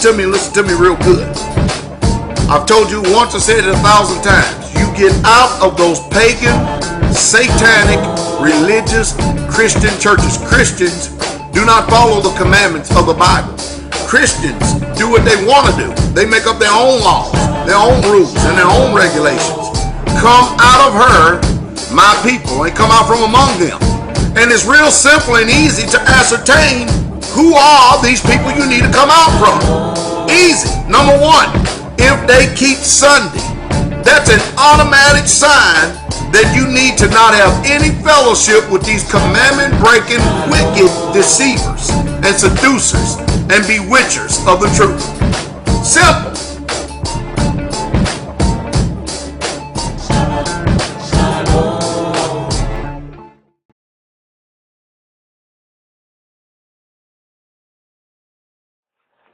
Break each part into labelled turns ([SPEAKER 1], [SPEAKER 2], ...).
[SPEAKER 1] to me and listen to me real good. I've told you once, I said it 1,000 times. You get out of those pagan, satanic, religious, Christian churches. Christians do not follow the commandments of the Bible. Christians do what they want to do. They make up their own laws, their own rules, and their own regulations. Come out of her, my people, and come out from among them. And it's real simple and easy to ascertain who are these people you need to come out from. Easy. Number one, if they keep Sunday, that's an automatic sign that you need to not have any fellowship with these commandment-breaking, wicked deceivers and seducers and bewitchers of the truth. Simple.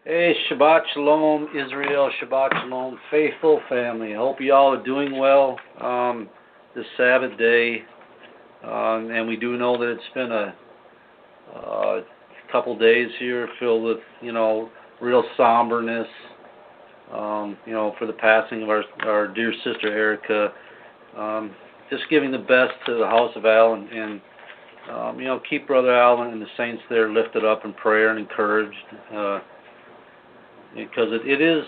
[SPEAKER 2] Hey, Shabbat Shalom, Israel, Shabbat Shalom, faithful family. I hope you all are doing well this Sabbath day. And we do know that it's been a couple days here filled with, real somberness, for the passing of our dear sister Erica. Just giving the best to the house of Al and keep Brother Al and the saints there lifted up in prayer and encouraged. Because it is,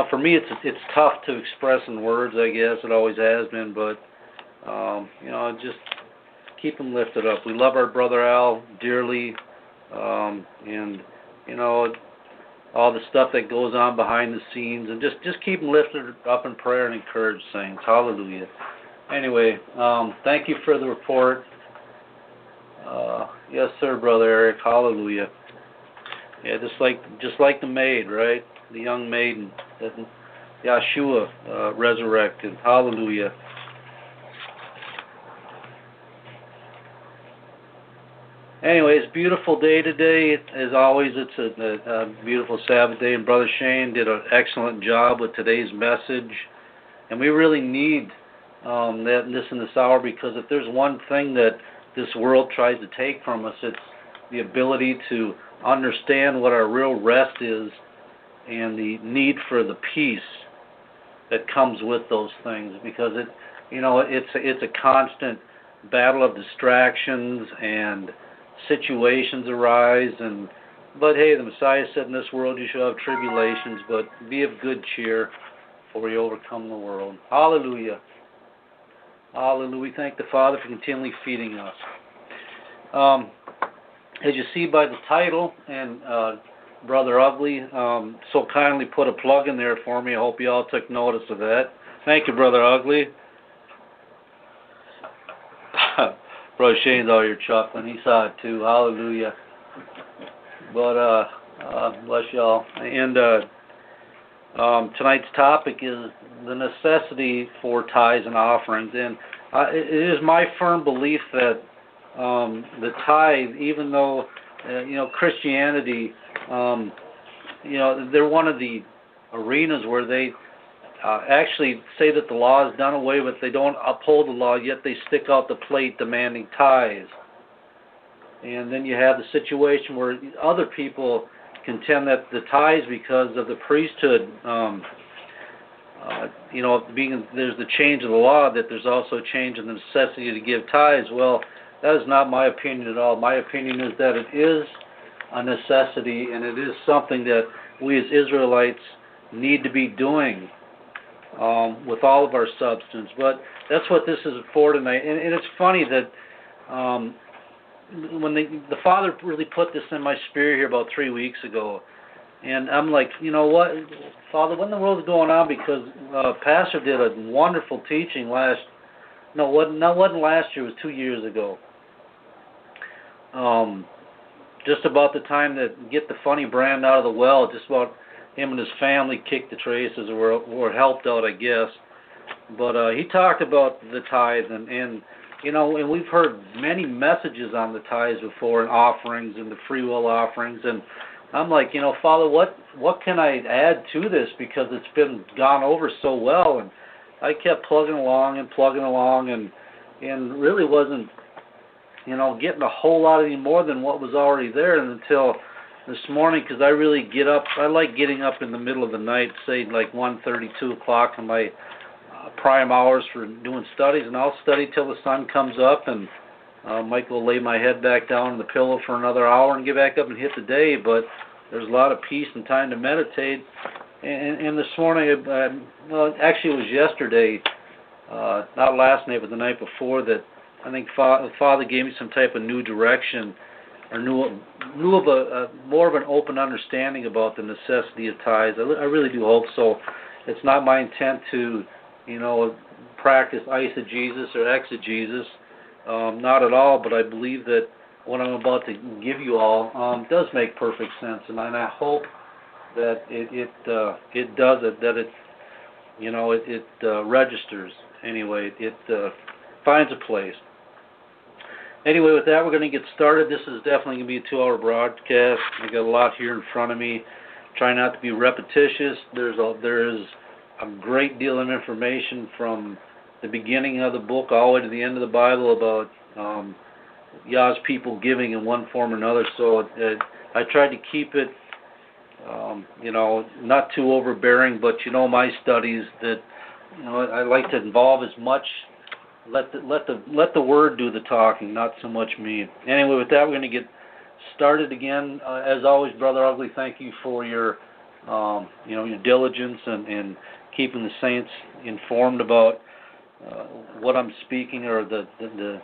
[SPEAKER 2] for me it's tough to express in words. I guess it always has been, but just keep him lifted up. We love our brother Al dearly, and all the stuff that goes on behind the scenes, and just keep him lifted up in prayer and encourage saints. Hallelujah. Anyway, thank you for the report. Yes, sir, Brother Eric. Hallelujah. Yeah, just like the maid, right? The young maiden that Yeshua resurrected. Hallelujah. Anyways, beautiful day today. As always, it's a beautiful Sabbath day, and Brother Shane did an excellent job with today's message. And we really need this in this hour, because if there's one thing that this world tries to take from us, it's the ability to understand what our real rest is and the need for the peace that comes with those things, because it's a constant battle of distractions, and situations arise, but hey, the Messiah said in this world you shall have tribulations, but be of good cheer, for you overcome the world. Hallelujah. Hallelujah. We thank the Father for continually feeding us. As you see by the title, and Brother Ugly so kindly put a plug in there for me. I hope you all took notice of that. Thank you, Brother Ugly. Brother Shane's all here chuckling. He saw it too. Hallelujah. But bless y'all. And tonight's topic is the necessity for tithes and offerings. And it is my firm belief that the tithe, even though Christianity, they're one of the arenas where they actually say that the law is done away with. They don't uphold the law, yet they stick out the plate demanding tithes. And then you have the situation where other people contend that the tithes, because of the priesthood, there's the change of the law, that there's also a change in the necessity to give tithes. Well, that is not my opinion at all. My opinion is that it is a necessity, and it is something that we as Israelites need to be doing with all of our substance. But that's what this is for tonight. And it's funny that when the Father really put this in my spirit here about 3 weeks ago, and I'm like, you know what, Father, what in the world is going on? Because Pastor did a wonderful teaching wasn't last year, it was 2 years ago. Just about the time that Get the Funny Brand out of the well, just about him and his family kicked the traces, or helped out, I guess. But he talked about the tithe, and we've heard many messages on the tithes before, and offerings, and the free will offerings, and I'm like, Father, what can I add to this? Because it's been gone over so well, and I kept plugging along, and really wasn't getting a whole lot any more than what was already there until this morning, because I really get up. I like getting up in the middle of the night, say like 1:30, 2 o'clock, in my prime hours for doing studies, and I'll study till the sun comes up, and might go lay my head back down on the pillow for another hour and get back up and hit the day. But there's a lot of peace and time to meditate. And this morning, well, actually it was yesterday, not last night, but the night before, that I think Father gave me some type of new direction, or knew of a more of an open understanding about the necessity of tithes. I really do hope so. It's not my intent to, practice eisegesis or exegesis, not at all. But I believe that what I'm about to give you all does make perfect sense, and I hope that it does it. That it registers. Anyway, it finds a place. Anyway, with that, we're going to get started. This is definitely going to be a 2-hour broadcast. I got a lot here in front of me. Try not to be repetitious. There is a great deal of information from the beginning of the book all the way to the end of the Bible about Yah's people giving in one form or another. So I tried to keep it, not too overbearing. But my studies that I like to involve as much. Let the word do the talking, not so much me. Anyway, with that, we're going to get started again. As always, Brother Ugly, thank you for your your diligence and keeping the saints informed about what I'm speaking, or the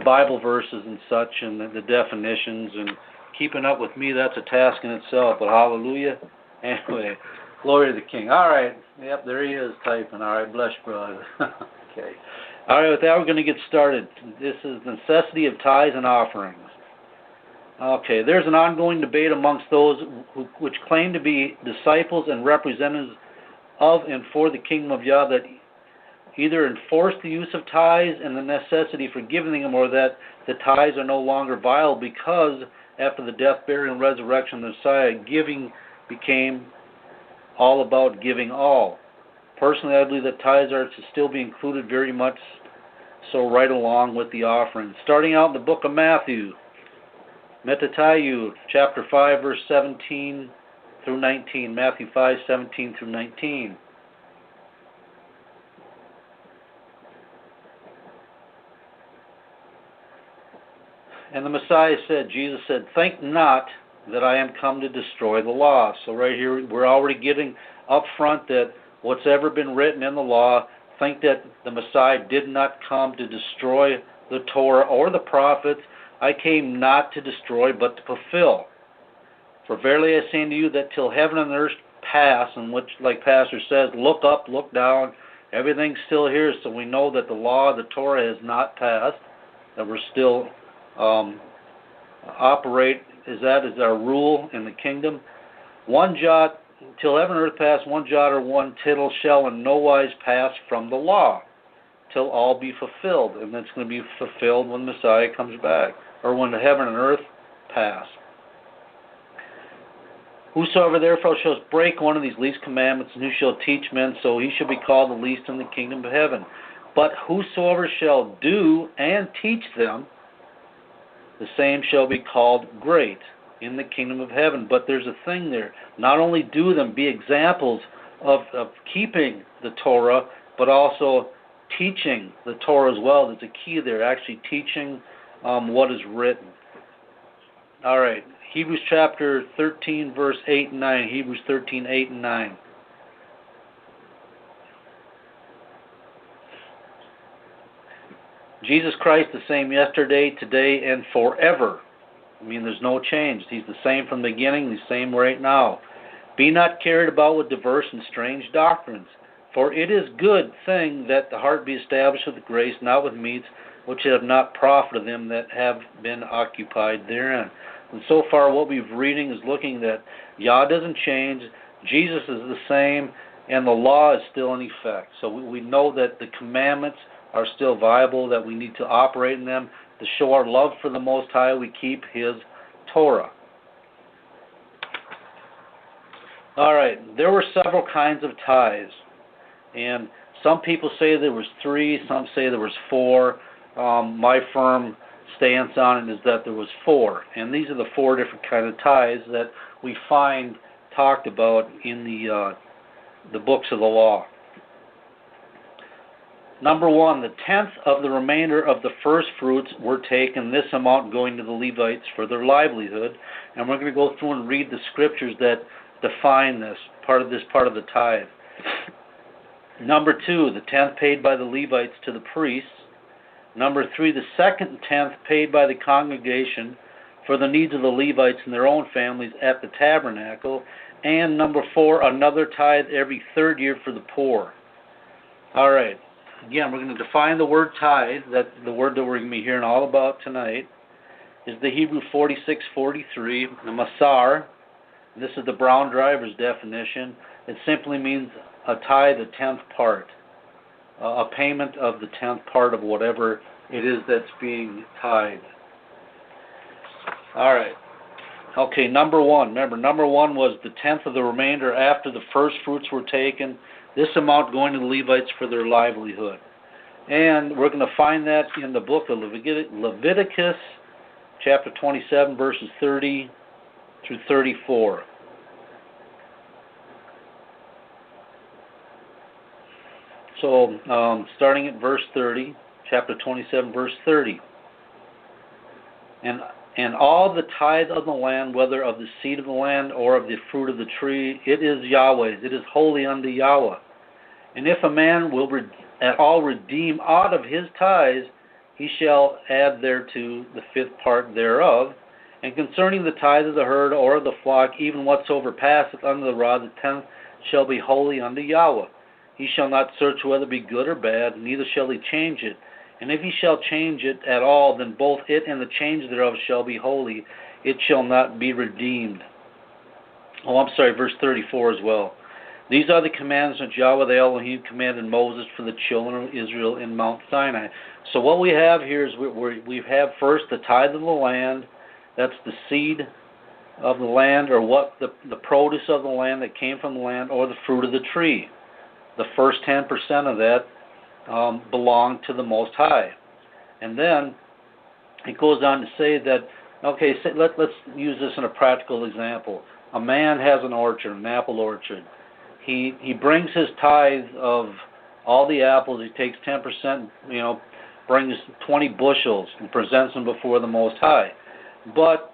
[SPEAKER 2] Bible verses and such, and the definitions, and keeping up with me. That's a task in itself. But hallelujah. Anyway. Glory to the King. All right. Yep, there he is typing. All right, bless you, brother. Okay. All right, with that, we're going to get started. This is the necessity of tithes and offerings. Okay, there's an ongoing debate amongst those which claim to be disciples and representatives of and for the kingdom of Yah, that either enforce the use of tithes and the necessity for giving them, or that the tithes are no longer viable because after the death, burial, and resurrection of the Messiah, giving became all about giving all. Personally, I believe that tithes are to still be included very much so right along with the offering. Starting out in the book of Matthew, Metatayu, chapter 5, verse 17 through 19. Matthew 5, 17 through 19. And the Messiah said, Jesus said, "Think not that I am come to destroy the law." So right here, we're already getting up front that what's ever been written in the law, think that the Messiah did not come to destroy the Torah or the prophets. I came not to destroy, but to fulfill. For verily I say unto you that till heaven and earth pass, and which, like Pastor says, look up, look down, everything's still here. So we know that the law, the Torah, has not passed, that we're still operate. Is our rule in the kingdom. One jot, till heaven and earth pass, one jot or one tittle shall in no wise pass from the law, till all be fulfilled. And that's going to be fulfilled when the Messiah comes back, or when the heaven and earth pass. Whosoever therefore shall break one of these least commandments, and who shall teach men, so he shall be called the least in the kingdom of heaven. But whosoever shall do and teach them, the same shall be called great in the kingdom of heaven. But there's a thing there. Not only do them, be examples of keeping the Torah, but also teaching the Torah as well. There's a key there, actually teaching what is written. All right, Hebrews chapter 13, verse 8 and 9. Hebrews 13, 8 and 9. Jesus Christ the same yesterday, today, and forever. I mean, there's no change. He's the same from the beginning, the same right now. Be not carried about with diverse and strange doctrines, for it is good thing that the heart be established with grace, not with meats, which have not profited them that have been occupied therein. And so far what we've reading is looking that Yah doesn't change, Jesus is the same, and the law is still in effect. So we know that the commandments are still viable, that we need to operate in them. To show our love for the Most High, we keep His Torah. All right, there were several kinds of tithes, and some people say there was 3, some say there was 4. my firm stance on it is that there was 4, and these are the 4 different kind of tithes that we find talked about in the books of the law. Number 1, the 10th of the remainder of the first fruits were taken, this amount going to the Levites for their livelihood. And we're going to go through and read the scriptures that define this part of the tithe. Number 2, the 10th paid by the Levites to the priests. Number 3, the second 10th paid by the congregation for the needs of the Levites and their own families at the tabernacle. And number 4, another tithe every 3rd year for the poor. All right. Again, we're going to define the word tithe. That the word that we're going to be hearing all about tonight is the Hebrew 4643, the Masar. This is the Brown Driver's definition. It simply means a tithe, a 10th part, a payment of the 10th part of whatever it is that's being tithed. All right. Okay, number 1. Remember, number 1 was the 10th of the remainder after the first fruits were taken. This amount going to the Levites for their livelihood. And we're going to find that in the book of Leviticus, chapter 27, verses 30 through 34. So, starting at verse 30, chapter 27, verse 30. And all the tithe of the land, whether of the seed of the land or of the fruit of the tree, it is Yahweh's. It is holy unto Yahweh. And if a man will at all redeem out of his tithes, he shall add thereto the 5th part thereof. And concerning the tithe of the herd or of the flock, even whatsoever passeth under the rod, the 10th shall be holy unto Yahweh. He shall not search whether it be good or bad, neither shall he change it. And if he shall change it at all, then both it and the change thereof shall be holy. It shall not be redeemed. Verse 34 as well. These are the commandments which Yahweh the Elohim commanded Moses for the children of Israel in Mount Sinai. So what we have here is we have first the tithe of the land. That's the seed of the land, or what the produce of the land that came from the land, or the fruit of the tree. The first 10% of that belong to the Most High. And then it goes on to say that, okay, let's use this in a practical example. A man has an orchard, an apple orchard. He brings his tithe of all the apples. He takes 10%, brings 20 bushels and presents them before the Most High. But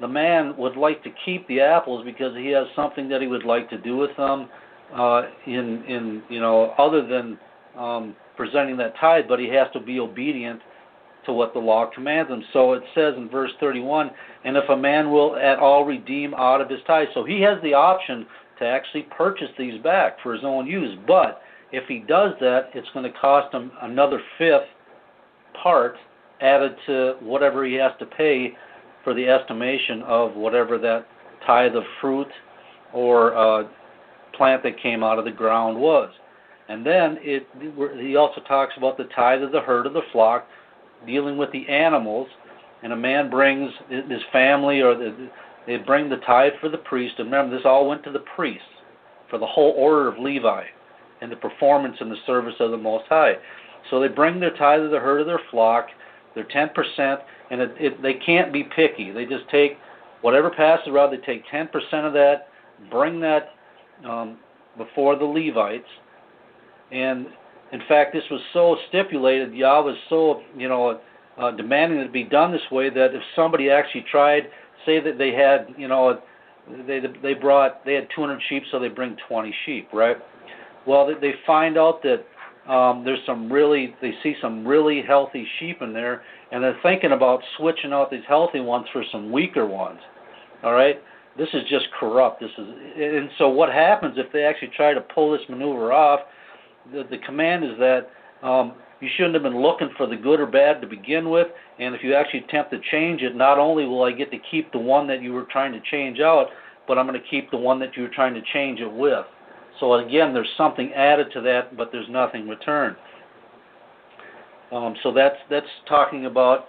[SPEAKER 2] the man would like to keep the apples because he has something that he would like to do with them, other than presenting that tithe, but he has to be obedient to what the law commands him. So it says in verse 31, and if a man will at all redeem out of his tithe. So he has the option to actually purchase these back for his own use. But if he does that, it's going to cost him another 5th part added to whatever he has to pay for the estimation of whatever that tithe of fruit or plant that came out of the ground was. And then he also talks about the tithe of the herd of the flock, dealing with the animals. And a man brings his family, or they bring the tithe for the priest. And remember, this all went to the priests for the whole order of Levi and the performance and the service of the Most High. So they bring their tithe of the herd of their flock, their 10%, and they can't be picky. They just take whatever passes around. They take 10% of that, bring that before the Levites. And in fact, this was so stipulated, Yah was so demanding that it be done this way, that if somebody actually tried, say that they had they had 200 sheep, so they bring 20 sheep, right? Well, they find out that they see some really healthy sheep in there, and they're thinking about switching out these healthy ones for some weaker ones. All right, this is just corrupt. And so what happens if they actually try to pull this maneuver off? The command is that you shouldn't have been looking for the good or bad to begin with, and if you actually attempt to change it, not only will I get to keep the one that you were trying to change out, but I'm going to keep the one that you were trying to change it with. So again, there's something added to that, but there's nothing returned. So that's talking about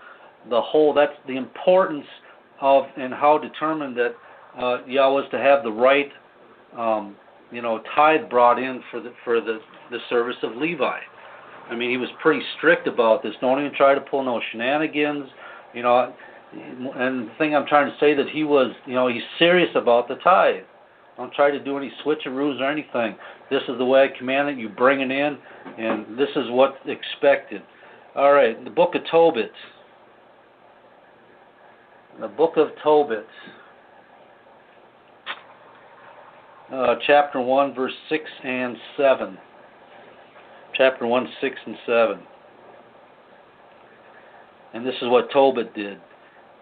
[SPEAKER 2] that's the importance of and how determined that Yahweh is to have the right tithe brought in for the service of Levi. I mean, he was pretty strict about this. Don't even try to pull no shenanigans, you know. And the thing I'm trying to say that he was, you know, he's serious about the tithe. Don't try to do any switcheroos or anything. This is the way I command it. You bring it in, and this is what's expected. All right, the book of Tobit. The book of Tobit, chapter 1, verse 6 and 7. Chapter 1, 6 and 7. And this is what Tobit did.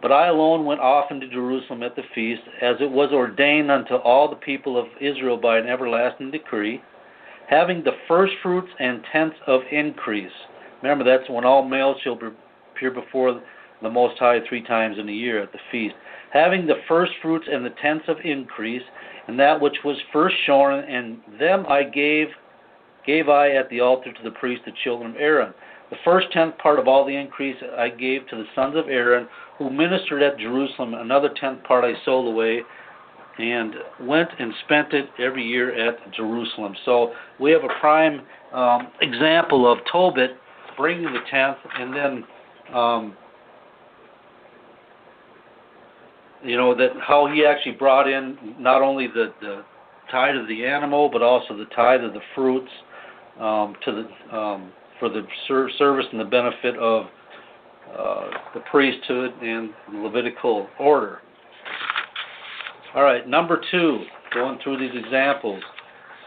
[SPEAKER 2] But I alone went often to Jerusalem at the feast, as it was ordained unto all the people of Israel by an everlasting decree, having the first fruits and tenths of increase. Remember, that's when all males shall appear before the Most High 3 times in a year at the feast. Having the first fruits and the tenths of increase, and that which was first shorn, and them I gave I at the altar to the priest, the children of Aaron. The first tenth part of all the increase I gave to the sons of Aaron, who ministered at Jerusalem. Another tenth part I sold away, and went and spent it every year at Jerusalem. So we have a prime example of Tobit bringing the tenth, and then you know, that how he actually brought in not only the tithe of the animal, but also the tithe of the fruits for the service and the benefit of the priesthood and the Levitical order. All right, number 2, going through these examples.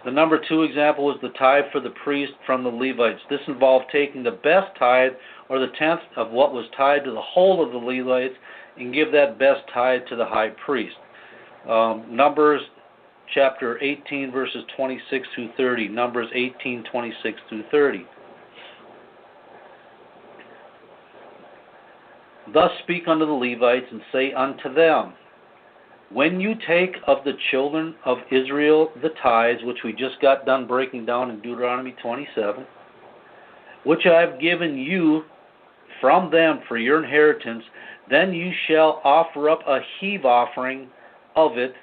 [SPEAKER 2] The number 2 example was the tithe for the priest from the Levites. This involved taking the best tithe, or the tenth of what was tied to the whole of the Levites, and give that best tithe to the high priest. Numbers chapter 18, verses 26 through 30. Numbers 18, 26 through 30. Thus speak unto the Levites, and say unto them, when you take of the children of Israel the tithes, which we just got done breaking down in Deuteronomy 27, which I have given you from them for your inheritance, then you shall offer up a heave offering of it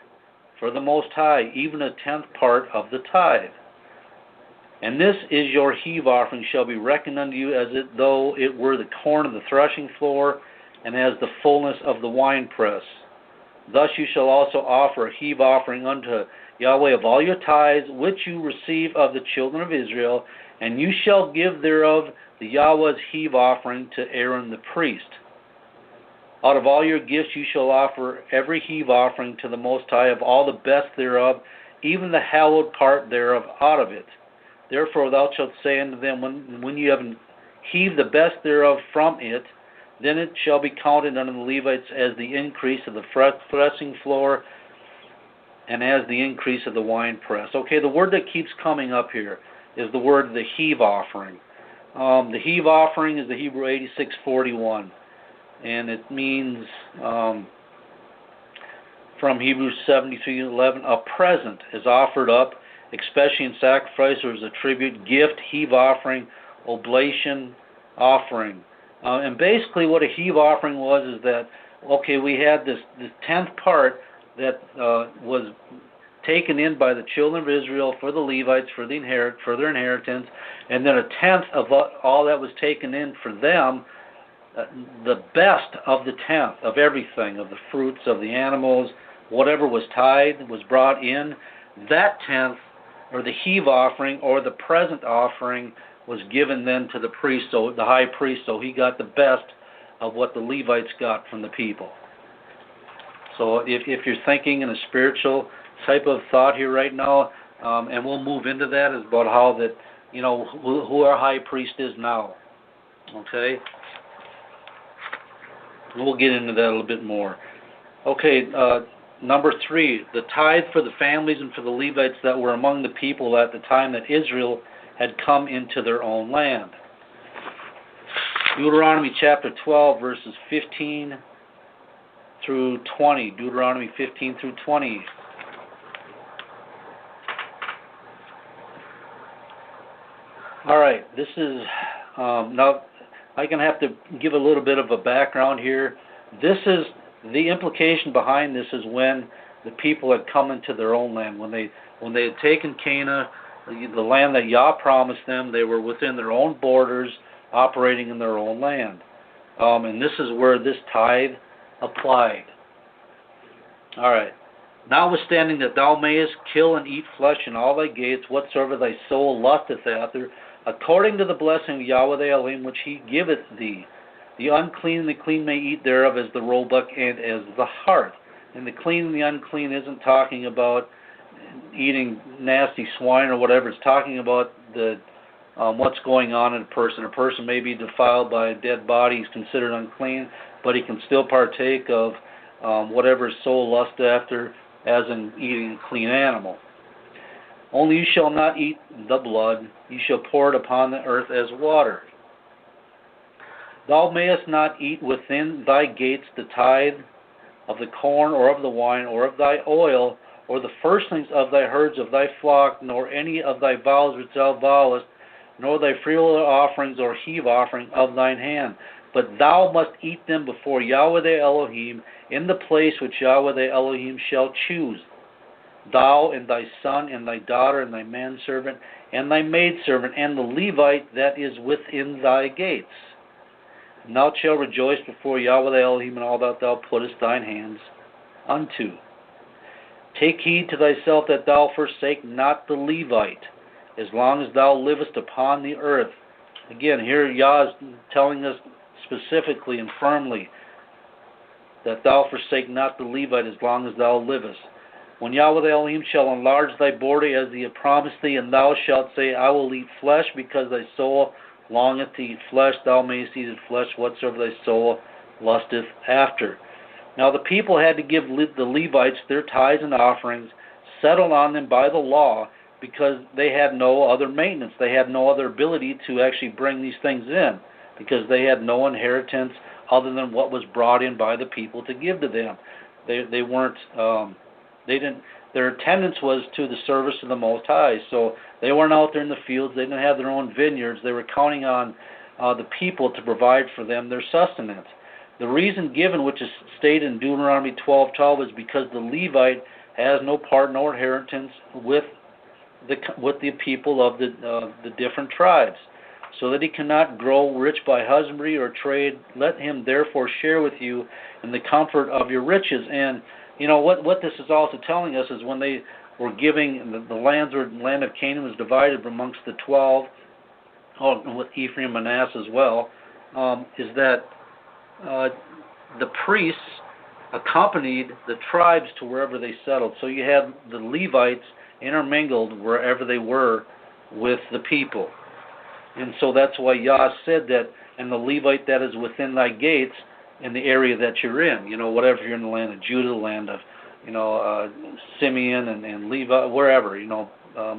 [SPEAKER 2] for the Most High, even a tenth part of the tithe. And this is your heave offering, shall be reckoned unto you as though it were the corn of the threshing floor, and as the fullness of the winepress. Thus you shall also offer a heave offering unto Yahweh of all your tithes, which you receive of the children of Israel, and you shall give thereof the Yahweh's heave offering to Aaron the priest. Out of all your gifts you shall offer every heave offering to the Most High of all the best thereof, even the hallowed part thereof out of it. Therefore thou shalt say unto them, when you have heaved the best thereof from it, then it shall be counted unto the Levites as the increase of the threshing floor, and as the increase of the winepress. Okay, the word that keeps coming up here is the word the heave offering. The heave offering is the Hebrew 8641, and it means from Hebrews 73:11, a present is offered up, especially in sacrifice or as a tribute, gift, heave offering, oblation offering. And basically what a heave offering was is that, okay, we had this tenth part that was taken in by the children of Israel for the Levites for their inheritance, and then a tenth of all that was taken in for them, the best of the tenth of everything, of the fruits, of the animals, whatever was tithed was brought in. That tenth, or the heave offering, or the present offering, was given then to the priest, so the high priest, so he got the best of what the Levites got from the people. So if you're thinking in a spiritual type of thought here right now, and we'll move into that, is about how that, you know, who our high priest is now. Okay? We'll get into that a little bit more. Okay, number 3, the tithe for the families and for the Levites that were among the people at the time that Israel had come into their own land. Deuteronomy chapter 12, verses 15 through 20. Deuteronomy 15 through 20. All right, this is, now I'm going to have to give a little bit of a background here. This is, the implication behind this is when the people had come into their own land, when they had taken Canaan the land that Yah promised them. They were within their own borders, operating in their own land. And this is where this tithe applied. All right. Notwithstanding that thou mayest kill and eat flesh in all thy gates, whatsoever thy soul lusteth after, according to the blessing of Yahweh the Elohim, which he giveth thee. The unclean and the clean may eat thereof, as the roebuck and as the hart. And the clean and the unclean isn't talking about eating nasty swine or whatever. It's talking about the what's going on in a person. A person may be defiled by a dead body. He's considered unclean, but he can still partake of whatever his soul lusts after, as in eating a clean animal. Only you shall not eat the blood. You shall pour it upon the earth as water. Thou mayest not eat within thy gates the tithe of the corn, or of the wine, or of thy oil, or the firstlings of thy herds of thy flock, nor any of thy vows which thou vowest, nor thy freewill offerings or heave offering of thine hand. But thou must eat them before Yahweh the Elohim, in the place which Yahweh the Elohim shall choose. Thou and thy son and thy daughter and thy manservant and thy maidservant and the Levite that is within thy gates. And thou shalt rejoice before Yahweh the Elohim in all that thou puttest thine hands unto. Take heed to thyself that thou forsake not the Levite, as long as thou livest upon the earth. Again, here Yah is telling us specifically and firmly that thou forsake not the Levite as long as thou livest. When Yahweh the Elohim shall enlarge thy border as he hath promised thee, and thou shalt say, I will eat flesh, because thy soul longeth to eat flesh, thou mayest eat flesh whatsoever thy soul lusteth after. Now the people had to give the Levites their tithes and offerings, settled on them by the law, because they had no other maintenance. They had no other ability to actually bring these things in, because they had no inheritance other than what was brought in by the people to give to them. They weren't, they didn't. Their attendance was to the service of the Most High, so they weren't out there in the fields. They didn't have their own vineyards. They were counting on the people to provide for them their sustenance. The reason given, which is stated in Deuteronomy 12:12, is because the Levite has no part nor inheritance with the people of the different tribes, so that he cannot grow rich by husbandry or trade. Let him therefore share with you in the comfort of your riches. And you know what this is also telling us is when they were giving the land of Canaan was divided amongst the 12, with Ephraim and Manasseh as well, is that the priests accompanied the tribes to wherever they settled. So you had the Levites intermingled wherever they were with the people. And so that's why Yah said that, and the Levite that is within thy gates, in the area that you're in, whatever you're in the land of Judah, the land of, Simeon and Levi, wherever,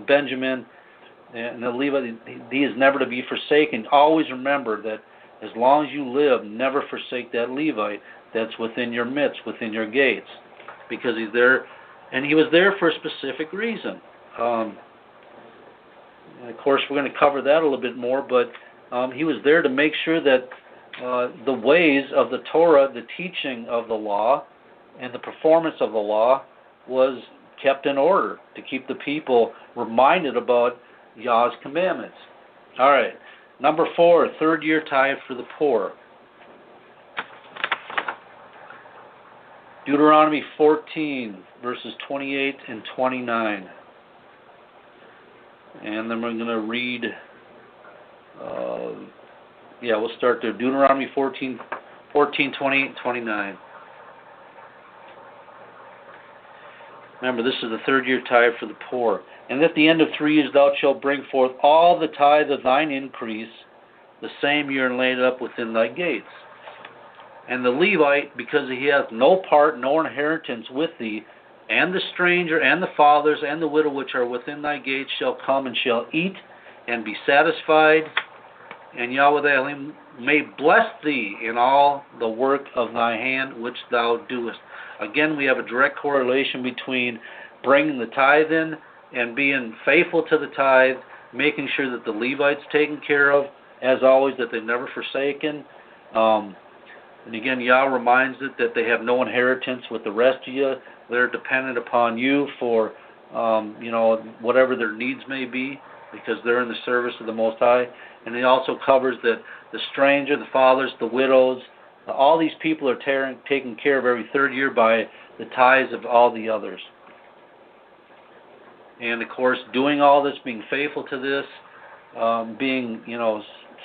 [SPEAKER 2] Benjamin, and the Levite, he is never to be forsaken. Always remember that as long as you live, never forsake that Levite that's within your midst, within your gates, because he's there, and he was there for a specific reason. And of course, we're going to cover that a little bit more, but he was there to make sure that the ways of the Torah, the teaching of the law, and the performance of the law was kept in order, to keep the people reminded about Yah's commandments. All right, number 4, third-year tithe for the poor. Deuteronomy 14, verses 28 and 29. And then we're going to read, we'll start there. Deuteronomy 14, 28, and 29. Remember, this is the third-year tithe for the poor. And at the end of 3 years thou shalt bring forth all the tithe of thine increase the same year, and lay it up within thy gates. And the Levite, because he hath no part nor inheritance with thee, and the stranger, and the fathers, and the widow which are within thy gates, shall come and shall eat and be satisfied. And Yahweh the Elohim may bless thee in all the work of thy hand which thou doest. Again, we have a direct correlation between bringing the tithe in and being faithful to the tithe, making sure that the Levite's taken care of, as always, that they're never forsaken. And again, Yah reminds it that they have no inheritance with the rest of you. They're dependent upon you for whatever their needs may be, because they're in the service of the Most High. And it also covers that the stranger, the fathers, the widows, all these people are taken care of every third year by the tithes of all the others. And of course, doing all this, being faithful to this, being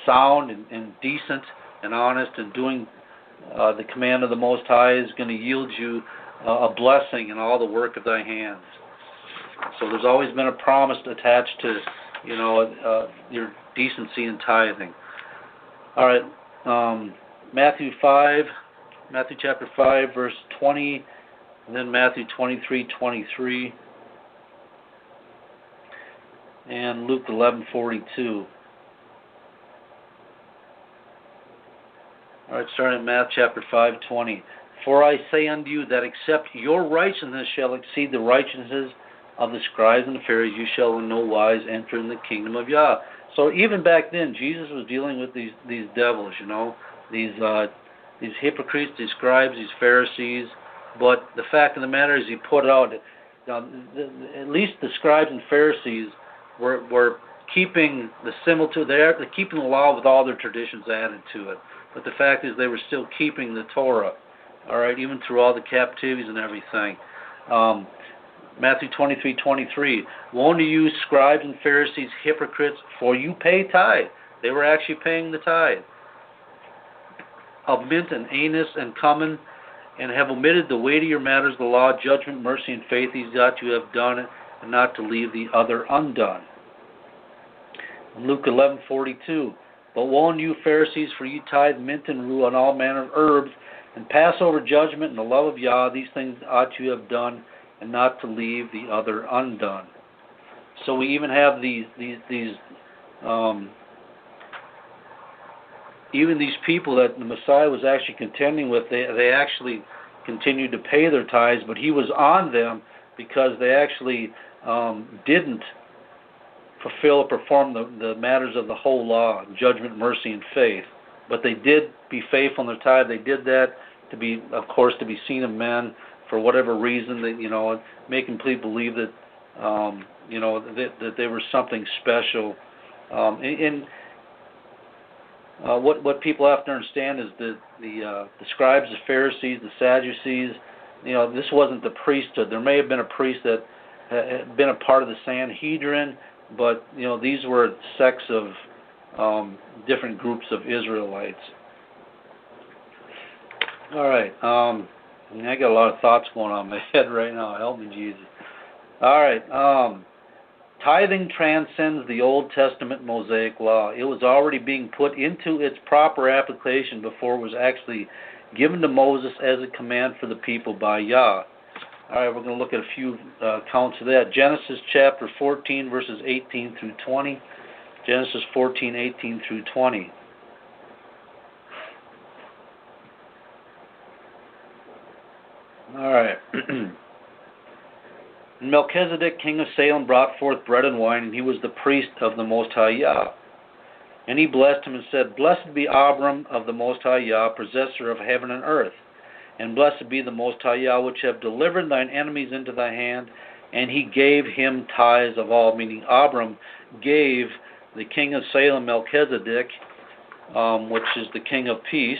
[SPEAKER 2] sound and decent and honest, and doing the command of the Most High is going to yield you a blessing in all the work of thy hands. So there's always been a promise attached to your decency in tithing. All right, Matthew chapter 5, verse 20, and then Matthew 23:23, and Luke 11:42. All right, starting at Matthew chapter 5:20. For I say unto you that except your righteousness shall exceed the righteousness of the scribes and the Pharisees, you shall in no wise enter in the kingdom of Yah. So even back then, Jesus was dealing with these devils, these hypocrites, these scribes, these Pharisees. But the fact of the matter is, he put out, at least the scribes and Pharisees were keeping the similitude. They're keeping the law with all their traditions added to it. But the fact is, they were still keeping the Torah. All right, even through all the captivities and everything. Matthew 23:23. Woe to you, scribes and Pharisees, hypocrites, for you pay tithe. They were actually paying the tithe of mint and anise and cumin, and have omitted the weightier matters of the law, judgment, mercy, and faith. These ought to have done it, and not to leave the other undone. Luke 11:42. But woe unto you, Pharisees, for you tithe mint and rue and all manner of herbs, and pass over judgment and the love of Yah. These things ought you have done, and not to leave the other undone. So we even have these even these people that the Messiah was actually contending with. They actually continued to pay their tithes, but he was on them because they actually didn't fulfill or perform the matters of the whole law: judgment, mercy, and faith. But they did be faithful in their tithe. They did that to be, of course, to be seen of men for whatever reason, that making people believe that that they were something special. What people have to understand is that the scribes, the Pharisees, the Sadducees, this wasn't the priesthood. There may have been a priest that had been a part of the Sanhedrin, but these were sects of different groups of Israelites. All right. I got a lot of thoughts going on in my head right now. Help me, Jesus. All right. Tithing transcends the Old Testament Mosaic law. It was already being put into its proper application before it was actually given to Moses as a command for the people by Yah. All right, we're going to look at a few accounts of that. Genesis chapter 14, verses 18 through 20. Genesis 14, 18 through 20. All right. Melchizedek, king of Salem, brought forth bread and wine, and he was the priest of the Most High Yah. And he blessed him and said, Blessed be Abram of the Most High Yah, possessor of heaven and earth. And blessed be the Most High Yah, which have delivered thine enemies into thy hand. And he gave him tithes of all, meaning Abram gave the king of Salem, Melchizedek, which is the king of peace,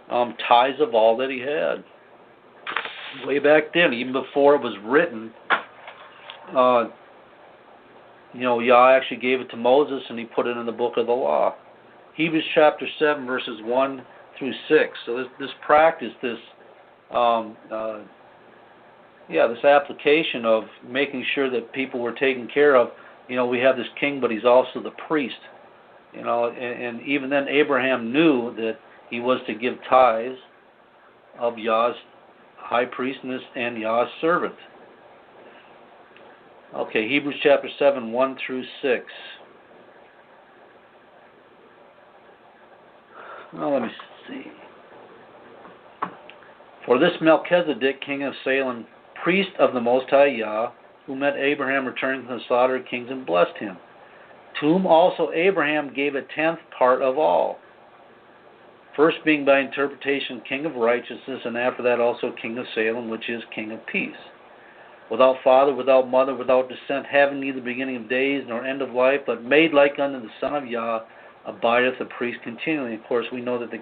[SPEAKER 2] tithes of all that he had. Way back then, even before it was written, Yah actually gave it to Moses, and he put it in the book of the law. Hebrews chapter 7, verses 1 through 6. So this practice, this application of making sure that people were taken care of. We have this king, but he's also the priest. And even then, Abraham knew that he was to give tithes of Yah's high priestess and Yah's servant. Okay, Hebrews chapter 7, 1 through 6. Well, let me see. For this Melchizedek, king of Salem, priest of the Most High Yah, who met Abraham returning from the slaughter of kings and blessed him, to whom also Abraham gave a tenth part of all. First being by interpretation king of righteousness, and after that also king of Salem, which is king of peace. without father, without mother, without descent, having neither beginning of days nor end of life, but made like unto the Son of Yah, abideth a priest continually. Of course, we know that the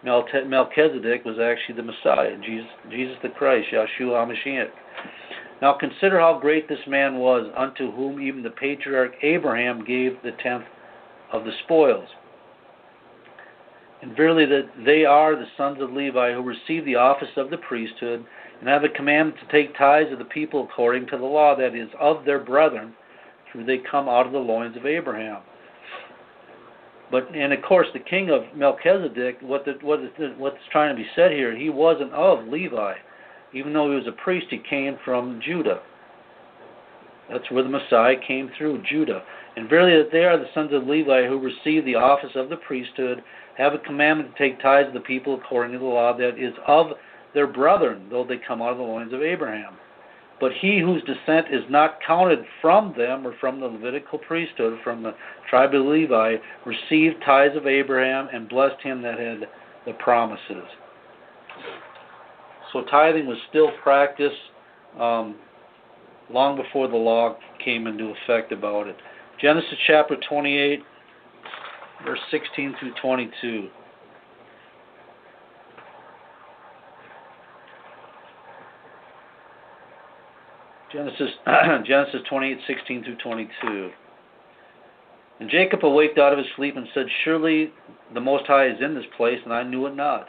[SPEAKER 2] Melchizedek was actually the Messiah, Jesus the Christ, Yahshua HaMashiach. Now consider how great this man was, unto whom even the patriarch Abraham gave the tenth of the spoils. And verily that they are the sons of Levi, who receive the office of the priesthood, and have a commandment to take tithes of the people according to the law, that is, of their brethren, for they come out of the loins of Abraham. And of course, the king of Melchizedek, what's trying to be said here, he wasn't of Levi. Even though he was a priest, he came from Judah. That's where the Messiah came through, Judah. And verily that they are the sons of Levi, who receive the office of the priesthood, have a commandment to take tithes of the people according to the law, that is, of their brethren, though they come out of the loins of Abraham. But he whose descent is not counted from them, or from the Levitical priesthood, from the tribe of Levi, received tithes of Abraham, and blessed him that had the promises. So tithing was still practiced long before the law came into effect about it. Genesis chapter 28, verse 16 through 22. Genesis 28, 16 through 22. And Jacob awaked out of his sleep and said, Surely the Most High is in this place, and I knew it not.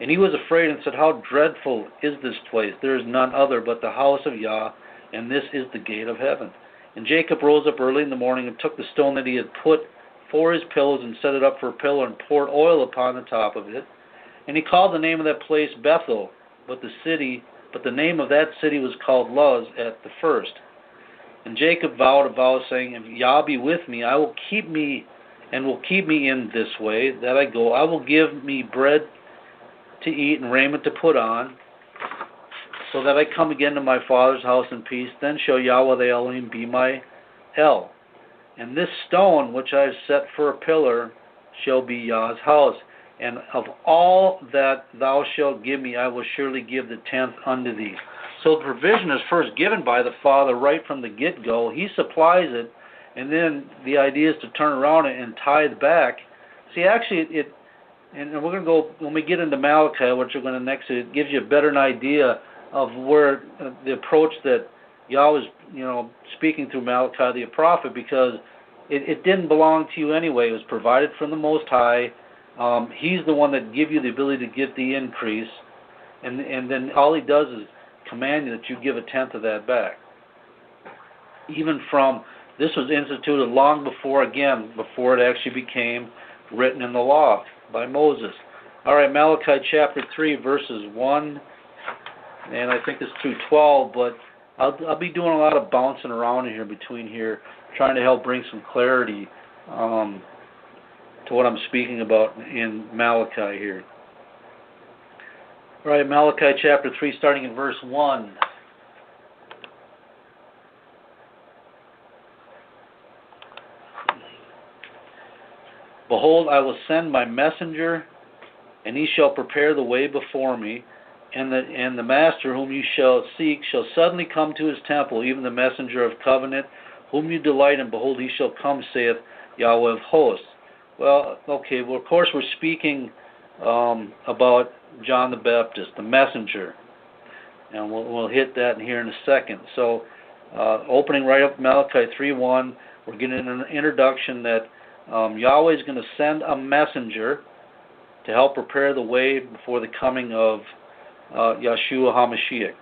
[SPEAKER 2] And he was afraid and said, How dreadful is this place! There is none other but the house of Yah, and this is the gate of heaven. And Jacob rose up early in the morning and took the stone that he had put for his pillows and set it up for a pillar and poured oil upon the top of it. And he called the name of that place Bethel, but the name of that city was called Luz at the first. And Jacob vowed a vow, saying, If Yah be with me, I will keep me, and will keep me in this way that I go. I will give me bread to eat and raiment to put on, so that I come again to my father's house in peace. Then shall Yahweh the Elohim be my El. And this stone which I have set for a pillar shall be Yah's house. And of all that thou shalt give me, I will surely give the tenth unto thee. So the provision is first given by the Father right from the get-go. He supplies it, and then the idea is to turn around and tithe back. See, actually, and we're going to go, when we get into Malachi, which we're going to next, it gives you a better idea of where the approach that Yahweh is, speaking through Malachi the prophet, because it didn't belong to you anyway. It was provided from the Most High. He's the one that gives you the ability to get the increase, and then all he does is command you that you give a tenth of that back. Even from, this was instituted long before it actually became written in the law by Moses. All right, Malachi chapter 3, verses 1, and I think it's through 12, but I'll be doing a lot of bouncing around in here between here, trying to help bring some clarity to what I'm speaking about in Malachi here. All right, Malachi chapter 3, starting in verse 1. Behold, I will send my messenger, and he shall prepare the way before me, and the master whom you shall seek shall suddenly come to his temple, even the messenger of covenant, whom you delight in. Behold, he shall come, saith Yahweh of hosts. Well, okay, of course we're speaking about John the Baptist, the messenger, and we'll hit that here in a second. So, opening right up Malachi 3:1, we're getting an introduction that Yahweh is going to send a messenger to help prepare the way before the coming of Yahshua HaMashiach.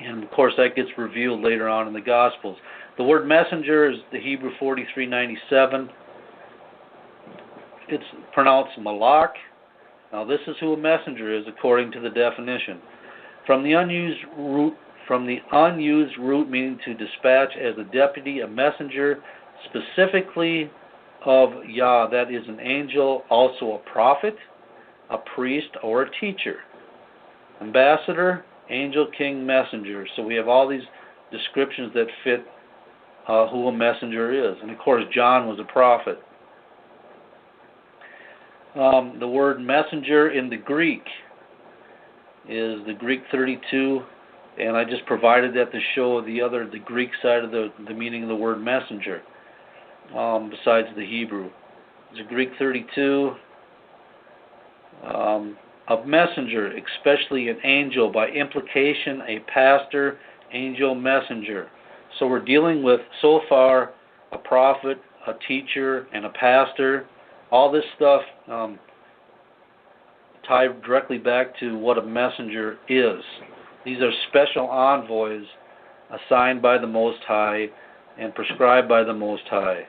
[SPEAKER 2] And of course that gets revealed later on in the Gospels. The word messenger is the Hebrew 4397. It's pronounced malak. Now this is who a messenger is according to the definition. From the unused root meaning to dispatch as a deputy, a messenger, specifically of Yah, that is an angel, also a prophet, a priest, or a teacher. Ambassador, angel, king, messenger. So we have all these descriptions that fit who a messenger is. And of course John was a prophet. The word messenger in the Greek is the Greek 32 And I just provided that to show the Greek side of the meaning of the word messenger, besides the Hebrew. There's a Greek 32, a messenger, especially an angel, by implication a pastor, angel, messenger. So we're dealing with, so far, a prophet, a teacher, and a pastor. All this stuff tied directly back to what a messenger is. These are special envoys assigned by the Most High and prescribed by the Most High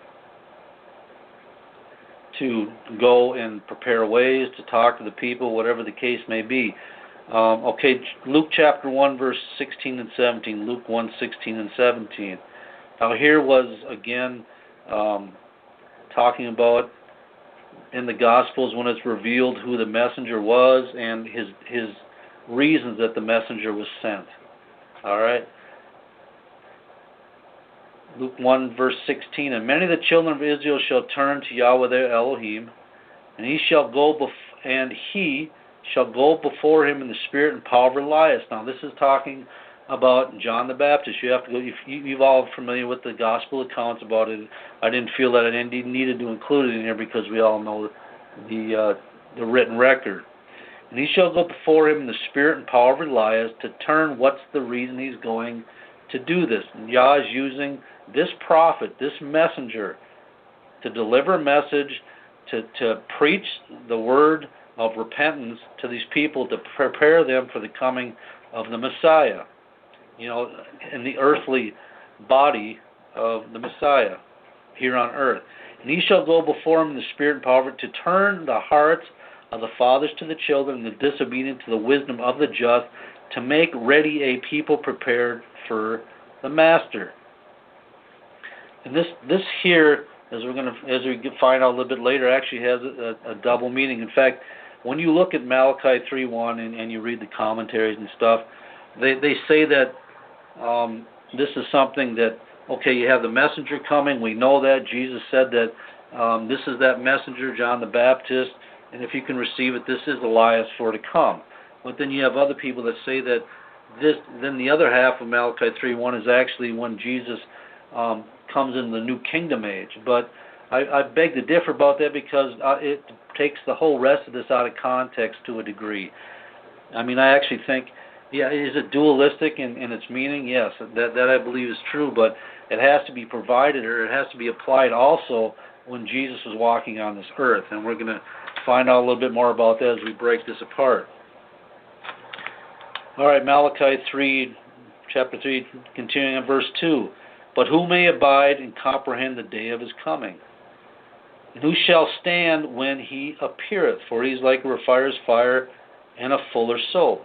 [SPEAKER 2] to go and prepare ways, to talk to the people, whatever the case may be. Okay, Luke chapter 1, verse 16 and 17. Luke 1, 16 and 17. Now here was, again, talking about in the Gospels when it's revealed who the messenger was and his reasons that the messenger was sent. All right. Luke 1, verse 16. And many of the children of Israel shall turn to Yahweh their Elohim, and he shall go before him in the spirit and power of Elias. Now this is talking about John the Baptist. You have to go. You've all familiar with the gospel accounts about it. I didn't feel that I needed to include it in here because we all know the written record. And he shall go before him in the spirit and power of Elias to turn. What's the reason he's going to do this? And Yah is using this prophet, this messenger, to deliver a message, to preach the word of repentance to these people, to prepare them for the coming of the Messiah, in the earthly body of the Messiah here on earth. And he shall go before him in the spirit and power to turn the hearts of the fathers to the children, and the disobedient to the wisdom of the just, to make ready a people prepared for the Master. And this here, as we find out a little bit later, actually has a double meaning. In fact, when you look at Malachi 3:1 and you read the commentaries and stuff, they say that this is something that, okay, you have the messenger coming. We know that. Jesus said that this is that messenger, John the Baptist, and if you can receive it, this is Elias for to come. But then you have other people that say that then the other half of Malachi 3:1 is actually when Jesus comes in the new kingdom age. But I beg to differ about that because it takes the whole rest of this out of context to a degree. I mean, I actually think, is it dualistic in its meaning? Yes, that I believe is true, but it has to be provided, or it has to be applied also when Jesus was walking on this earth. And we're going to find out a little bit more about that as we break this apart. All right, Malachi 3, chapter 3, continuing on verse 2. But who may abide and comprehend the day of his coming? And who shall stand when he appeareth? For he is like a refiner's fire and a fuller's soap.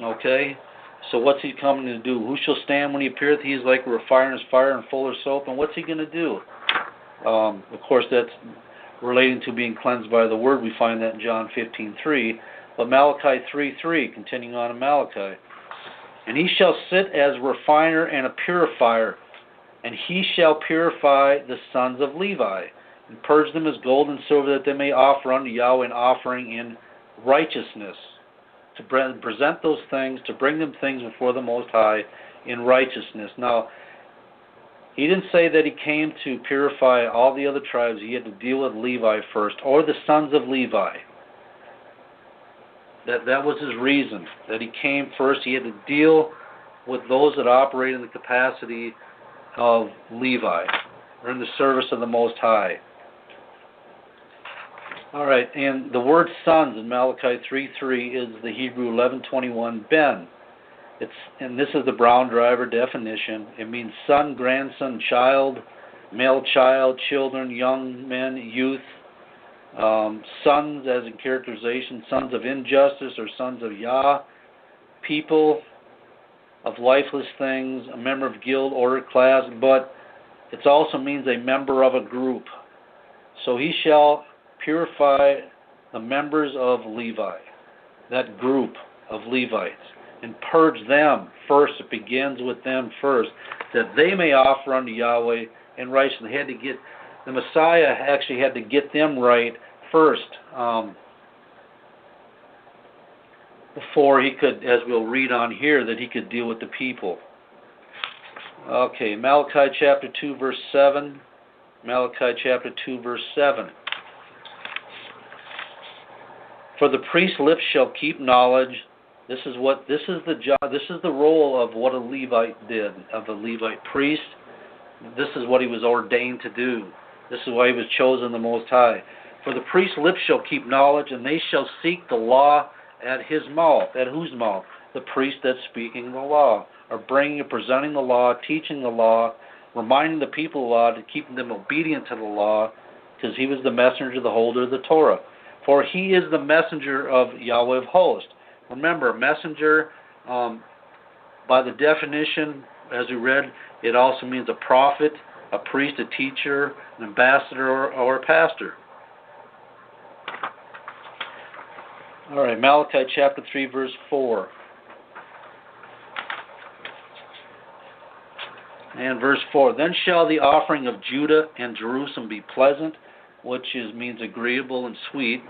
[SPEAKER 2] Okay, so what's he coming to do? Who shall stand when he appeareth? He is like a refiner's fire and fuller's soap. And what's he going to do? Of course, that's relating to being cleansed by the word. We find that in John 15:3. But Malachi 3:3, continuing on in Malachi. And he shall sit as a refiner and a purifier, and he shall purify the sons of Levi, and purge them as gold and silver, that they may offer unto Yahweh an offering in righteousness. To present those things, to bring them things before the Most High in righteousness. Now, he didn't say that he came to purify all the other tribes. He had to deal with Levi first, or the sons of Levi. That was his reason, that he came first. He had to deal with those that operate in the capacity of Levi, or in the service of the Most High. All right, and the word sons in Malachi 3:3 is the Hebrew 11:21 ben. And this is the Brown Driver definition. It means son, grandson, child, male child, children, young men, youth. Sons, as in characterization, sons of injustice or sons of Yah, people of lifeless things, a member of guild, order, class, but it also means a member of a group. So he shall purify the members of Levi, that group of Levites, and purge them first. It begins with them first, that they may offer unto Yahweh in righteousness. The Messiah actually had to get them right first. before he could, as we'll read on here, that he could deal with the people. Okay, Malachi chapter 2, verse 7. Malachi chapter 2, verse 7. For the priest's lips shall keep knowledge. This is the job. This is the role of what a Levite did, of a Levite priest. This is what he was ordained to do. This is why he was chosen the Most High. For the priest's lips shall keep knowledge, and they shall seek the law at his mouth. At whose mouth? The priest that's speaking the law, or bringing and presenting the law, teaching the law, reminding the people of the law, to keep them obedient to the law, because he was the messenger, the holder of the Torah. For he is the messenger of Yahweh of hosts. Remember, messenger, by the definition, as we read, it also means a prophet, a priest, a teacher, an ambassador, or a pastor. All right, Malachi chapter 3, verse 4. And verse 4, Then shall the offering of Judah and Jerusalem be pleasant, which means agreeable and sweet,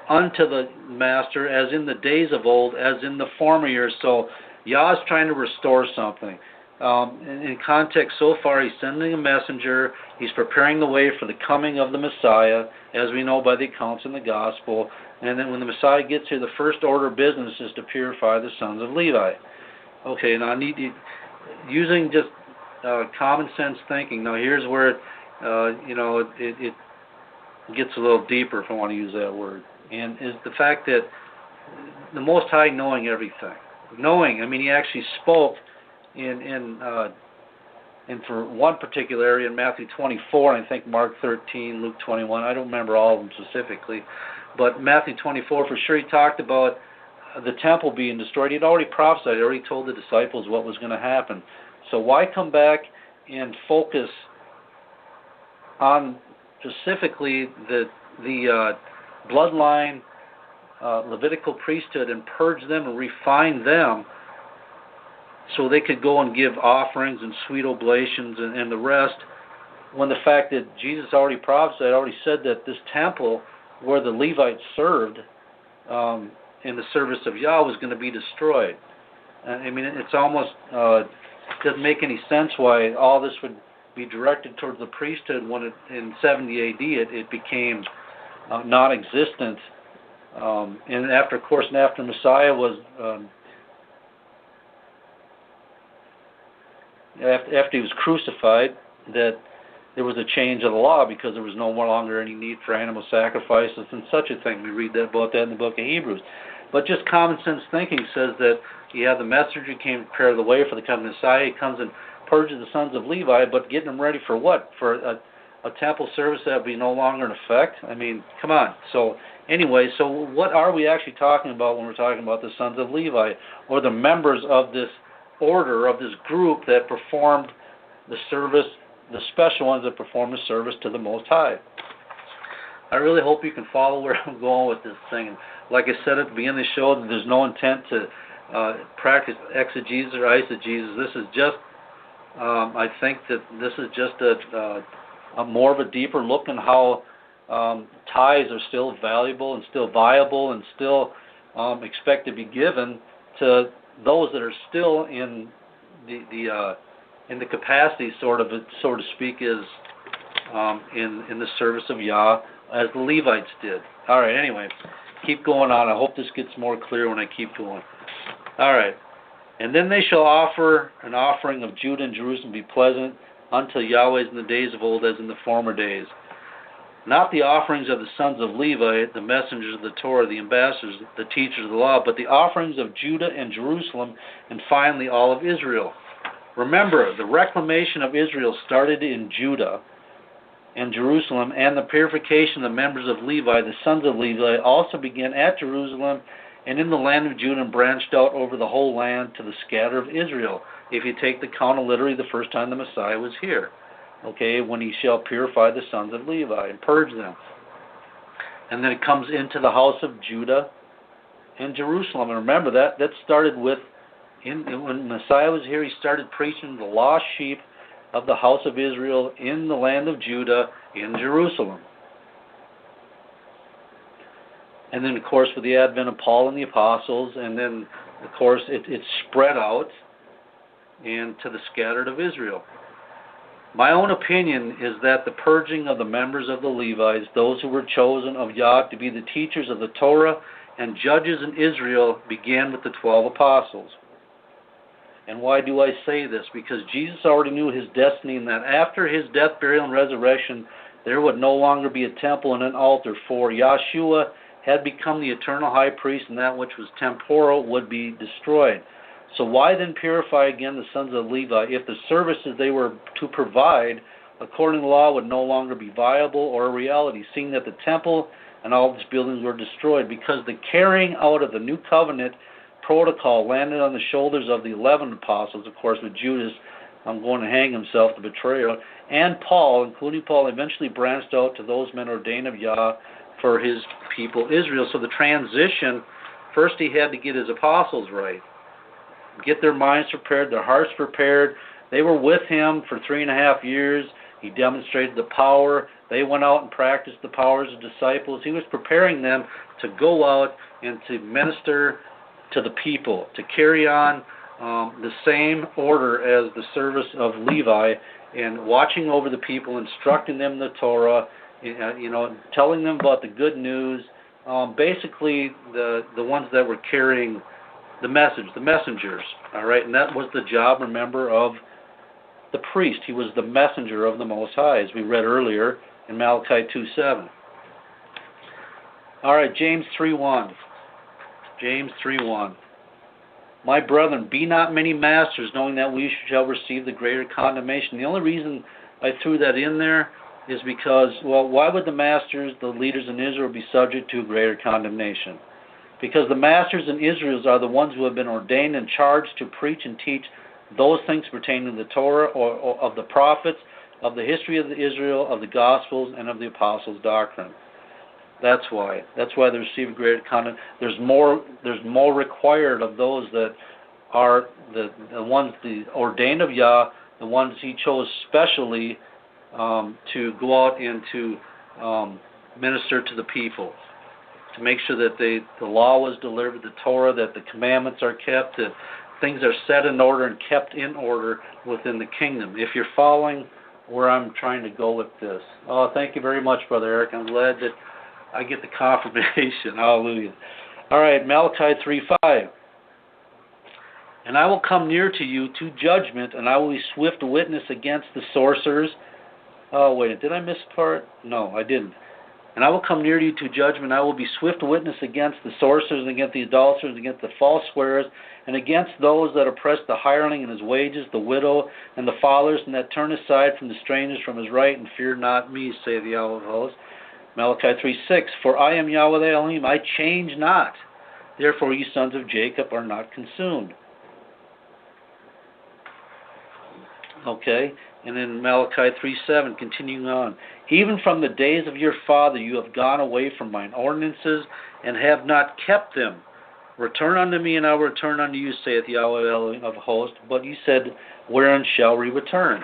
[SPEAKER 2] unto the master, as in the days of old, as in the former years. So Yah is trying to restore something. In context so far, he's sending a messenger. He's preparing the way for the coming of the Messiah, as we know by the accounts in the gospel. And then when the Messiah gets here, the first order of business is to purify the sons of Levi. Okay, now I need you, using just common sense thinking. Now here's where it gets a little deeper, if I want to use that word. And is the fact that the Most High knowing everything. Knowing, I mean, he actually spoke in for one particular area in Matthew 24, and I think Mark 13, Luke 21. I don't remember all of them specifically. But Matthew 24, for sure, he talked about the temple being destroyed. He'd already prophesied. He already told the disciples what was going to happen. So why come back and focus on specifically the bloodline Levitical priesthood and purge them and refine them so they could go and give offerings and sweet oblations and the rest, when the fact that Jesus already prophesied, already said that this temple where the Levites served in the service of Yah was going to be destroyed. I mean, it's almost doesn't make any sense why all this would be directed towards the priesthood when in 70 AD it became non-existent. And after Messiah was after he was crucified, that there was a change of the law because there was no longer any need for animal sacrifices and such a thing. We read about that in the book of Hebrews. But just common sense thinking says that you have the messenger who came to prepare the way for the coming Messiah. He comes and purges the sons of Levi, but getting them ready for what? For a temple service that will be no longer in effect? I mean, come on. So anyway, so what are we actually talking about when we're talking about the sons of Levi, or the members of this order, of this group that performed the service, the special ones that perform the service to the Most High? I really hope you can follow where I'm going with this thing. And like I said at the beginning of the show, that there's no intent to practice exegesis or eisegesis. This is just, I think that this is just a more of a deeper look in how tithes are still valuable and still viable and still expect to be given to those that are still in the capacity, so to speak, is in the service of Yah, as the Levites did. All right. Anyway, keep going on. I hope this gets more clear when I keep going. All right. And then they shall offer an offering of Judah and Jerusalem be pleasant unto Yahweh in the days of old, as in the former days. Not the offerings of the sons of Levi, the messengers of the Torah, the ambassadors, the teachers of the law, but the offerings of Judah and Jerusalem, and finally all of Israel. Remember, the reclamation of Israel started in Judah and Jerusalem, and the purification of the members of Levi, the sons of Levi, also began at Jerusalem and in the land of Judah, and branched out over the whole land to the scatter of Israel. If you take the count literally, the first time the Messiah was here. Okay, when he shall purify the sons of Levi and purge them. And then it comes into the house of Judah and Jerusalem. And remember, that started with, when Messiah was here, he started preaching the lost sheep of the house of Israel in the land of Judah in Jerusalem. And then, of course, with the advent of Paul and the apostles, and then, of course, it spread out and to the scattered of Israel. My own opinion is that the purging of the members of the Levites, those who were chosen of Yah to be the teachers of the Torah and judges in Israel, began with the 12 apostles. And why do I say this? Because Jesus already knew his destiny, and that after his death, burial, and resurrection, there would no longer be a temple and an altar, for Yahshua had become the eternal high priest, and that which was temporal would be destroyed. So why then purify again the sons of Levi if the services they were to provide according to the law would no longer be viable or a reality, seeing that the temple and all its buildings were destroyed? Because the carrying out of the new covenant protocol landed on the shoulders of the 11 apostles, of course, with Judas going to hang himself, the betrayer, and Paul, including Paul, eventually branched out to those men ordained of Yah for his people Israel. So the transition, first he had to get his apostles right, get their minds prepared, their hearts prepared. They were with him for 3.5 years. He demonstrated the power. They went out and practiced the powers of disciples. He was preparing them to go out and to minister to the people, to carry on the same order as the service of Levi, and watching over the people, instructing them in the Torah, telling them about the good news, basically the ones that were carrying the message, the messengers, all right? And that was the job, remember, of the priest. He was the messenger of the Most High, as we read earlier in Malachi 2:7. All right, James 3:1. James 3:1. My brethren, be not many masters, knowing that we shall receive the greater condemnation. The only reason I threw that in there is because, well, why would the masters, the leaders in Israel, be subject to greater condemnation? Because the masters in Israel are the ones who have been ordained and charged to preach and teach those things pertaining to the Torah or of the prophets, of the history of Israel, of the Gospels, and of the Apostles' doctrine. That's why. That's why they receive greater condemnation. There's more required of those that are the ones, the ordained of Yah, the ones he chose specially to go out and to minister to the people, to make sure that the law was delivered, the Torah, that the commandments are kept, that things are set in order and kept in order within the kingdom. If you're following where I'm trying to go with this. Oh, thank you very much, Brother Eric. I'm glad that I get the confirmation. Hallelujah. All right, Malachi 3:5. And I will come near to you to judgment, and I will be swift witness against the sorcerers. Oh, wait, did I miss a part? No, I didn't. And I will come near to you to judgment. I will be swift witness against the sorcerers, and against the idolaters, and against the false swearers, and against those that oppress the hireling and his wages, the widow and the fatherless, and that turn aside from the strangers from his right, and fear not me, say the Yahweh of hosts. Malachi 3:6. For I am Yahweh Elohim, I change not. Therefore ye sons of Jacob are not consumed. Okay, and then Malachi 3:7, continuing on. Even from the days of your father you have gone away from mine ordinances, and have not kept them. Return unto me, and I will return unto you, saith Yahweh Elohim of hosts. But you said, wherein shall we return?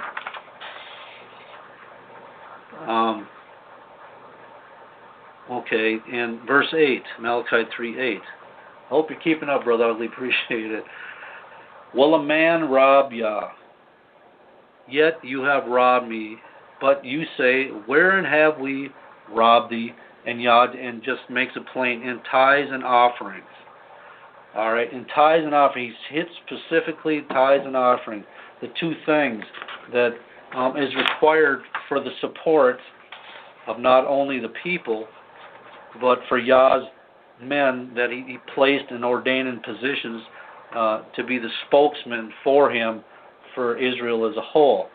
[SPEAKER 2] Okay, and verse 8, Malachi 3:8. I hope you're keeping up, Brother Ugly. Appreciate it. Will a man rob Yah? Yet you have robbed me. But you say, wherein have we robbed thee? And Yah and just makes it plain, in tithes and offerings. All right, in tithes and offerings. He hits specifically tithes and offerings, the two things that is required for the support of not only the people, but for Yah's men that he placed and ordained in positions to be the spokesman for him, for Israel as a whole.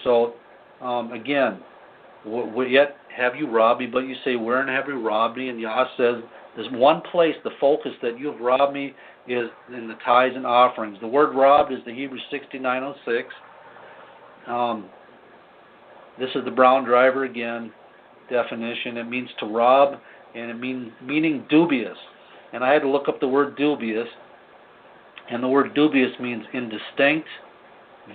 [SPEAKER 2] So, again, yet have you robbed me? But you say, wherein have you robbed me? And Yah says, there's one place, the focus that you have robbed me is in the tithes and offerings. The word robbed is the Hebrew 6906. This is the Brown Driver again definition. It means to rob, and it meaning dubious. And I had to look up the word dubious, and the word dubious means indistinct,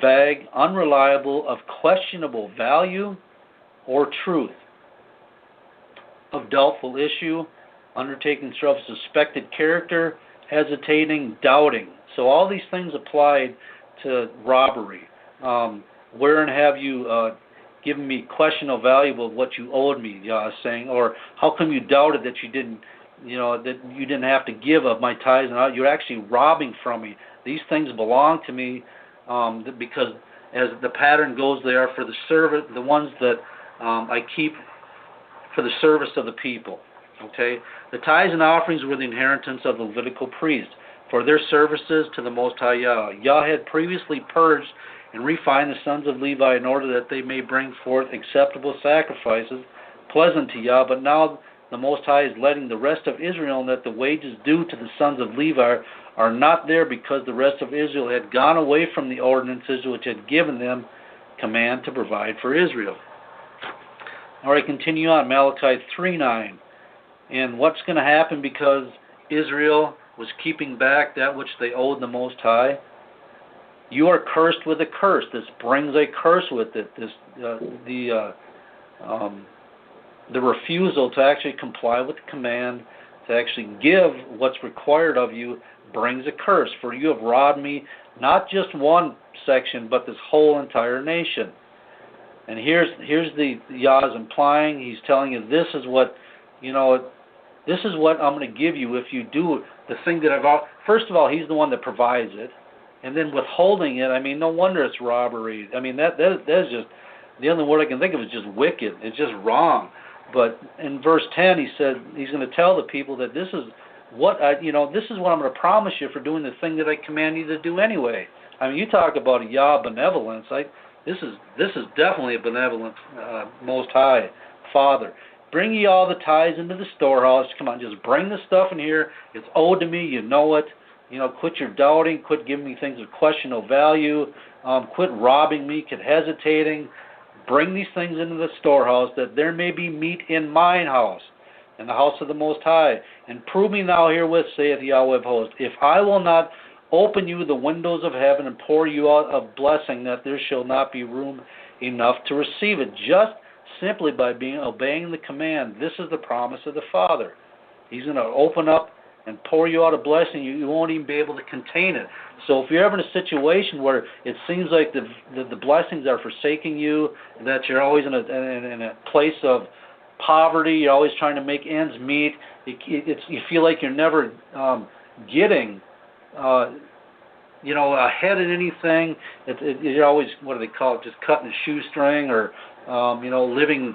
[SPEAKER 2] vague, unreliable, of questionable value or truth, of doubtful issue, undertaking of suspected character, hesitating, doubting. So all these things applied to robbery. Wherein have you given me question of value of what you owed me, Yah is saying, or how come you doubted that you didn't, that you didn't have to give of my tithes, and you're actually robbing from me. These things belong to me, because as the pattern goes, they are for the service, the ones that I keep for the service of the people. Okay, the tithes and offerings were the inheritance of the Levitical priests for their services to the Most High Yah. Yah had previously purged and refined the sons of Levi in order that they may bring forth acceptable sacrifices, pleasant to Yah. But now the Most High is letting the rest of Israel know that the wages due to the sons of Levi are not there, because the rest of Israel had gone away from the ordinances which had given them command to provide for Israel. All right, continue on, Malachi 3:9. And what's going to happen because Israel was keeping back that which they owed the Most High? You are cursed with a curse. This brings a curse with it. The refusal to actually comply with the command, to actually give what's required of you, brings a curse. For you have robbed me, not just one section, but this whole entire nation. And here's the Yah is implying. He's telling you, this is what, this is what I'm going to give you if you do the thing that first of all, he's the one that provides it. And then withholding it, no wonder it's robbery. That's just, the only word I can think of is just wicked. It's just wrong. But in verse 10, he said he's going to tell the people that this is what this is what I'm going to promise you for doing the thing that I command you to do anyway. You talk about a Yah benevolence. This is definitely a benevolent Most High Father. Bring ye all the tithes into the storehouse. Come on, just bring the stuff in here. It's owed to me. You know it. Quit your doubting. Quit giving me things of questionable value. Quit robbing me. Quit hesitating. Bring these things into the storehouse, that there may be meat in mine house, in the house of the Most High. And prove me now herewith, saith Yahweh of hosts, if I will not open you the windows of heaven and pour you out a blessing, that there shall not be room enough to receive it. Just simply by obeying the command. This is the promise of the Father. He's going to open up and pour you out a blessing. You won't even be able to contain it. So if you're ever in a situation where it seems like the blessings are forsaking you, that you're always in a place of poverty, you're always trying to make ends meet, you feel like you're never getting ahead in anything. You're always, what do they call it, just cutting a shoestring, or living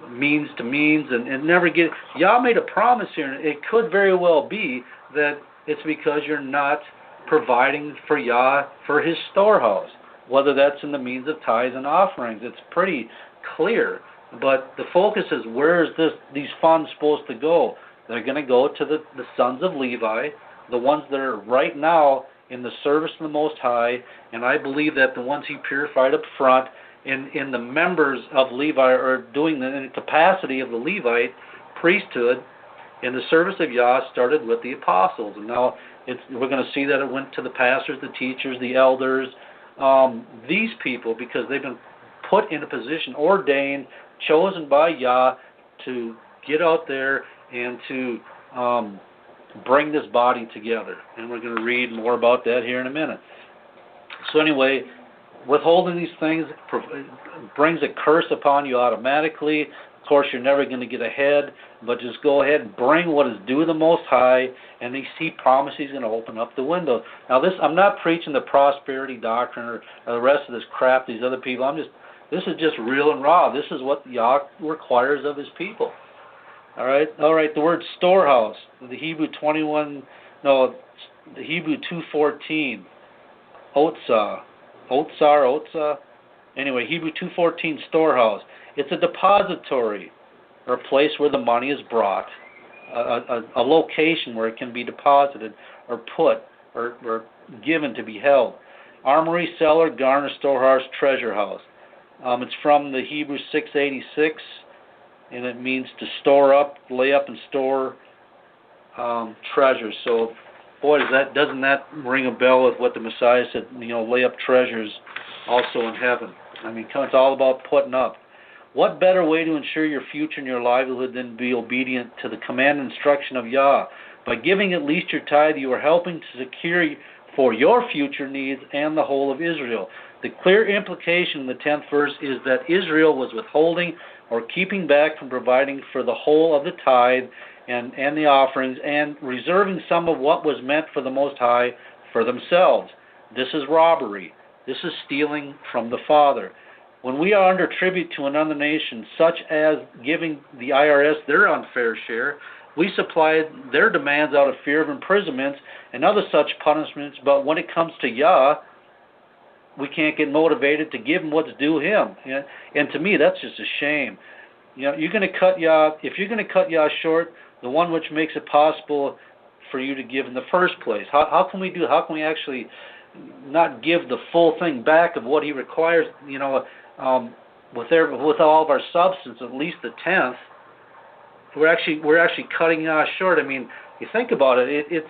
[SPEAKER 2] means to means, and never get. Yah made a promise here, and it could very well be that it's because you're not providing for Yah for His storehouse, whether that's in the means of tithes and offerings. It's pretty clear, but the focus is, where is these funds supposed to go? They're going to go to the sons of Levi, the ones that are right now in the service of the Most High, and I believe that the ones He purified up front, in the members of Levi, are doing in the capacity of the Levite priesthood in the service of Yah, started with the apostles. And now we're going to see that it went to the pastors, the teachers, the elders, these people, because they've been put in a position, ordained, chosen by Yah to get out there and to bring this body together. And we're going to read more about that here in a minute. So anyway, withholding these things brings a curse upon you automatically. Of course, you're never going to get ahead, but just go ahead and bring what is due the Most High, and He promises He's going to open up the window. Now, I'm not preaching the prosperity doctrine or the rest of this crap these other people. This is just real and raw. This is what Yah requires of His people. All right. The word storehouse, the Hebrew 2:14, Otsar. Anyway, Hebrew 2:14, storehouse. It's a depository, or a place where the money is brought, a location where it can be deposited or put or given to be held. Armory, cellar, garner, storehouse, treasure house. It's from the Hebrew 686, and it means to store up, lay up, and store treasures. So, boy, doesn't that ring a bell with what the Messiah said? Lay up treasures also in heaven. It's all about putting up. What better way to ensure your future and your livelihood than to be obedient to the command and instruction of Yah? By giving at least your tithe, you are helping to secure for your future needs and the whole of Israel. The clear implication in the 10th verse is that Israel was withholding or keeping back from providing for the whole of the tithe and the offerings, and reserving some of what was meant for the Most High for themselves. This is robbery. This is stealing from the Father. When we are under tribute to another nation, such as giving the IRS their unfair share, we supply their demands out of fear of imprisonments and other such punishments, but when it comes to Yah, we can't get motivated to give him what's due him. And to me, that's just a shame. You're going to cut Yah, if you're going to cut Yah short, the one which makes it possible for you to give in the first place. How can we actually not give the full thing back of what he requires, with all of our substance, at least the 10th? We're actually cutting Yah short. I mean, you think about it,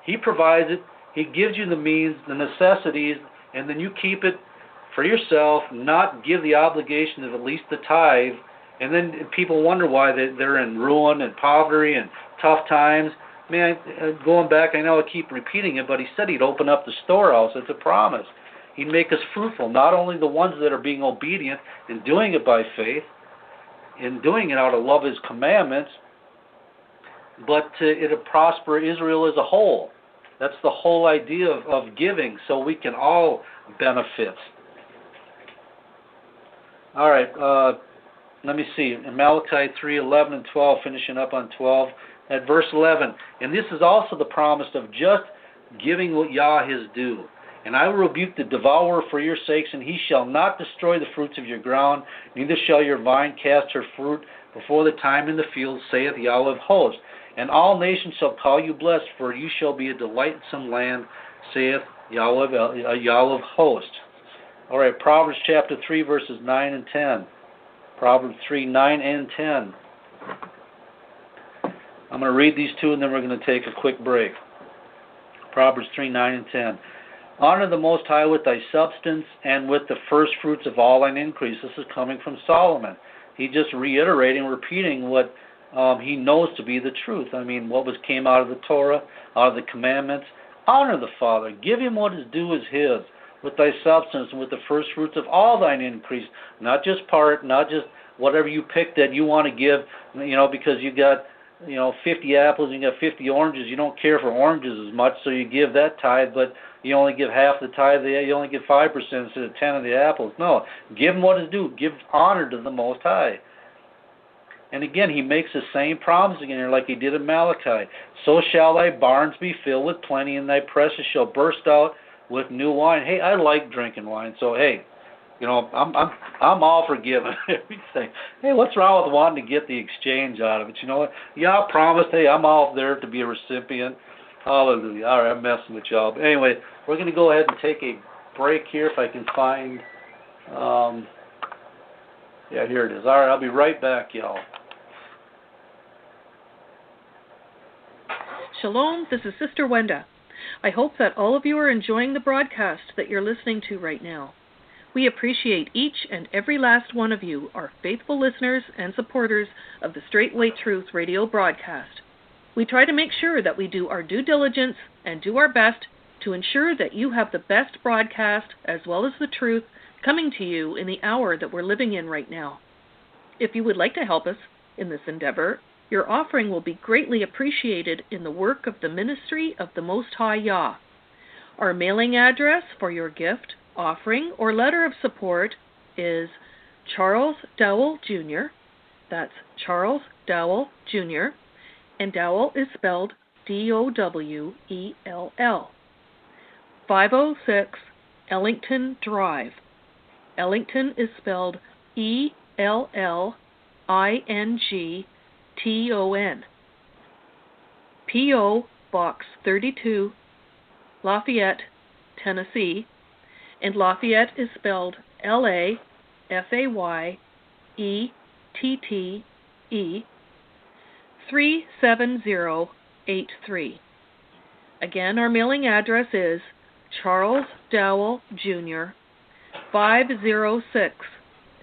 [SPEAKER 2] he provides it, he gives you the means, the necessities, and then you keep it for yourself, not give the obligation of at least the tithe. And then people wonder why they're in ruin and poverty and tough times. Man, going back, I know I keep repeating it, but he said he'd open up the storehouse. It's a promise. He'd make us fruitful, not only the ones that are being obedient and doing it by faith, and doing it out of love of his commandments, but it'll prosper Israel as a whole. That's the whole idea of giving, so we can all benefit. All right, let me see. In Malachi 3:11 and 12, finishing up on 12, at verse 11, and this is also the promise of just giving what Yah his due. And I will rebuke the devourer for your sakes, and he shall not destroy the fruits of your ground, neither shall your vine cast her fruit before the time in the field, saith Yahweh of hosts. And all nations shall call you blessed, for you shall be a delightsome land, saith Yahweh of hosts. All right, Proverbs chapter 3, verses 9 and 10. Proverbs 3, 9 and 10. I'm going to read these two, and then we're going to take a quick break. Proverbs 3, 9 and 10. Honor the Most High with thy substance and with the first fruits of all thine increase. This is coming from Solomon. He just reiterating, repeating what he knows to be the truth. I mean, what came out of the Torah, out of the commandments. Honor the Father. Give him what is due is his, with thy substance and with the first fruits of all thine increase. Not just part, not just whatever you pick that you want to give, because you got 50 apples and you got 50 oranges. You don't care for oranges as much, so you give that tithe, but you only give half the tithe. You only give 5% instead of 10 of the apples. No, give him what is due. Give honor to the Most High. And again, he makes the same promise again here like he did in Malachi. So shall thy barns be filled with plenty, and thy presses shall burst out with new wine. Hey, I like drinking wine, so hey, I'm all for giving everything. Hey, what's wrong with wanting to get the exchange out of it? You know what? Yeah, I promised. Hey, I'm all there to be a recipient. Hallelujah. All right, I'm messing with y'all. But anyway, we're going to go ahead and take a break here if I can find. Yeah, here it is. All right, I'll be right back, y'all.
[SPEAKER 3] Shalom, this is Sister Wenda. I hope that all of you are enjoying the broadcast that you're listening to right now. We appreciate each and every last one of you, our faithful listeners and supporters of the Straitway Truth radio broadcast. We try to make sure that we do our due diligence and do our best to ensure that you have the best broadcast as well as the truth coming to you in the hour that we're living in right now. If you would like to help us in this endeavor, your offering will be greatly appreciated in the work of the ministry of the Most High Yah. Our mailing address for your gift, offering, or letter of support is Charles Dowell Jr. That's Charles Dowell Jr. And Dowell is spelled Dowell. 506 Ellington Drive. Ellington is spelled Ellington. P.O. Box 32, Lafayette, Tennessee, and Lafayette is spelled Lafayette 37083. Again, our mailing address is Charles Dowell Jr., 506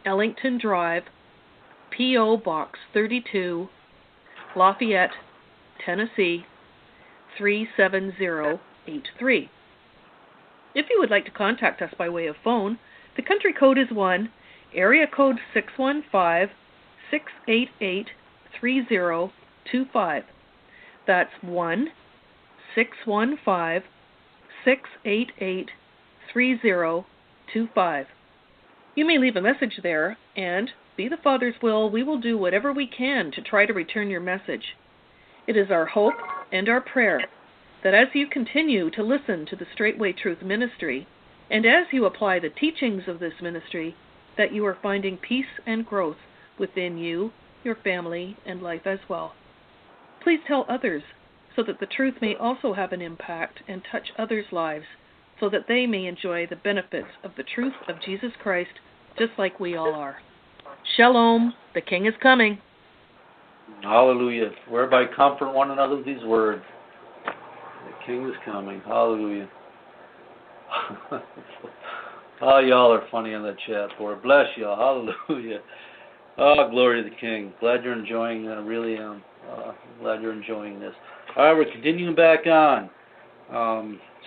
[SPEAKER 3] Ellington Drive, P.O. Box 32, Lafayette, Tennessee 37083. If you would like to contact us by way of phone, the country code is 1, area code 615-688-3025. That's 1-615-688-3025. You may leave a message there, and, be the Father's will, we will do whatever we can to try to return your message. It is our hope and our prayer that as you continue to listen to the Straitway Truth Ministry, and as you apply the teachings of this ministry, that you are finding peace and growth within you, your family, and life as well. Please tell others so that the truth may also have an impact and touch others' lives, so that they may enjoy the benefits of the truth of Jesus Christ, just like we all are. Shalom, the King is coming.
[SPEAKER 2] Hallelujah. Whereby comfort one another with these words. The King is coming. Hallelujah. Oh, y'all are funny on that chat board. Bless y'all. Hallelujah. Oh, glory to the King. Glad you're enjoying. I really am. Glad you're enjoying this. All right, we're continuing back on.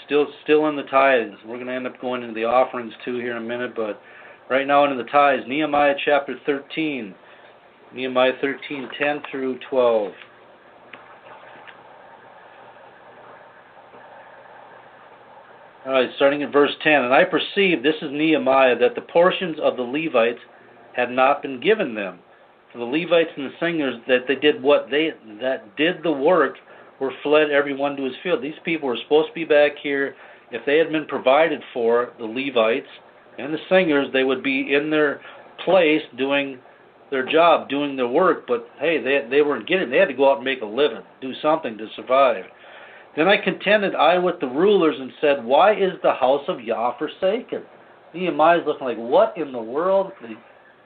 [SPEAKER 2] Still in the tithes. We're going to end up going into the offerings too here in a minute, but right now into the tithes. Nehemiah chapter 13. Nehemiah 13, 10 through 12. All right, starting at verse 10. And I perceived, this is Nehemiah, that the portions of the Levites had not been given them. For the Levites and the singers that did the work were fled every one to his field. These people were supposed to be back here. If they had been provided for, the Levites and the singers, they would be in their place doing their job, doing their work. But hey, they weren't getting it. They had to go out and make a living, do something to survive. Then I contended with the rulers and said, why is the house of Yah forsaken? Nehemiah's looking like, what in the world?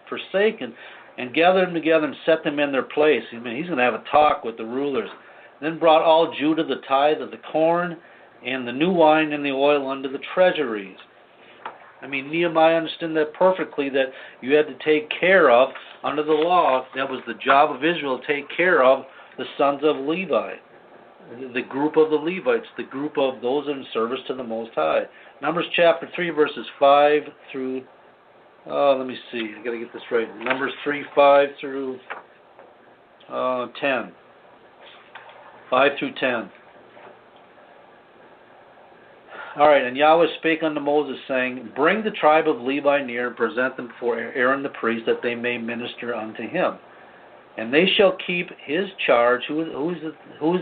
[SPEAKER 2] Forsaken. And gathered them together and set them in their place. I mean, he's going to have a talk with the rulers. Then brought all Judah the tithe of the corn and the new wine and the oil unto the treasuries. I mean, Nehemiah understood that perfectly, that you had to take care of, under the law, that was the job of Israel, to take care of the sons of Levi, the group of the Levites, the group of those in service to the Most High. Numbers chapter 3, verses 5 through, let me see, I got to get this right. Numbers 3, 5 through 10. 5 through 10. All right, and Yahweh spake unto Moses, saying, bring the tribe of Levi near, and present them before Aaron the priest, that they may minister unto him. And they shall keep his charge. Who's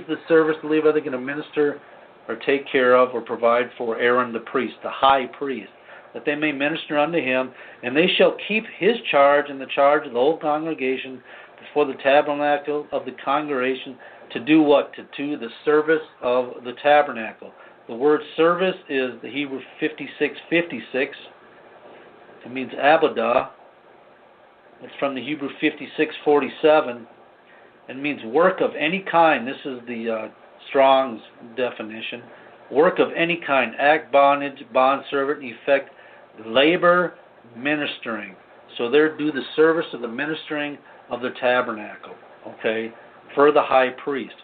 [SPEAKER 2] the service the Levi they're going to minister or take care of or provide for? Aaron the priest, the high priest, that they may minister unto him. And they shall keep his charge and the charge of the whole congregation before the tabernacle of the congregation, to do what? To do the service of the tabernacle. The word service is the Hebrew 5656. It means abadah. It's from the Hebrew 5647. It means work of any kind. This is the Strong's definition. Work of any kind. Act, bondage, bondservant, effect, labor, ministering. So they're do the service of the ministering of the tabernacle. Okay? For the high priest.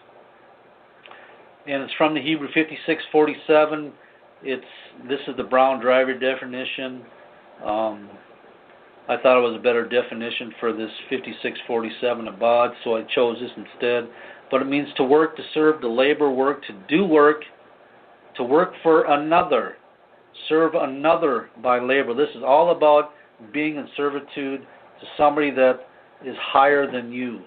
[SPEAKER 2] And it's from the Hebrew 5647. This is the Brown Driver definition. I thought it was a better definition for this 5647 abad, so I chose this instead. But it means to work, to serve, to labor, work, to do work, to work for another, serve another by labor. This is all about being in servitude to somebody that is higher than you,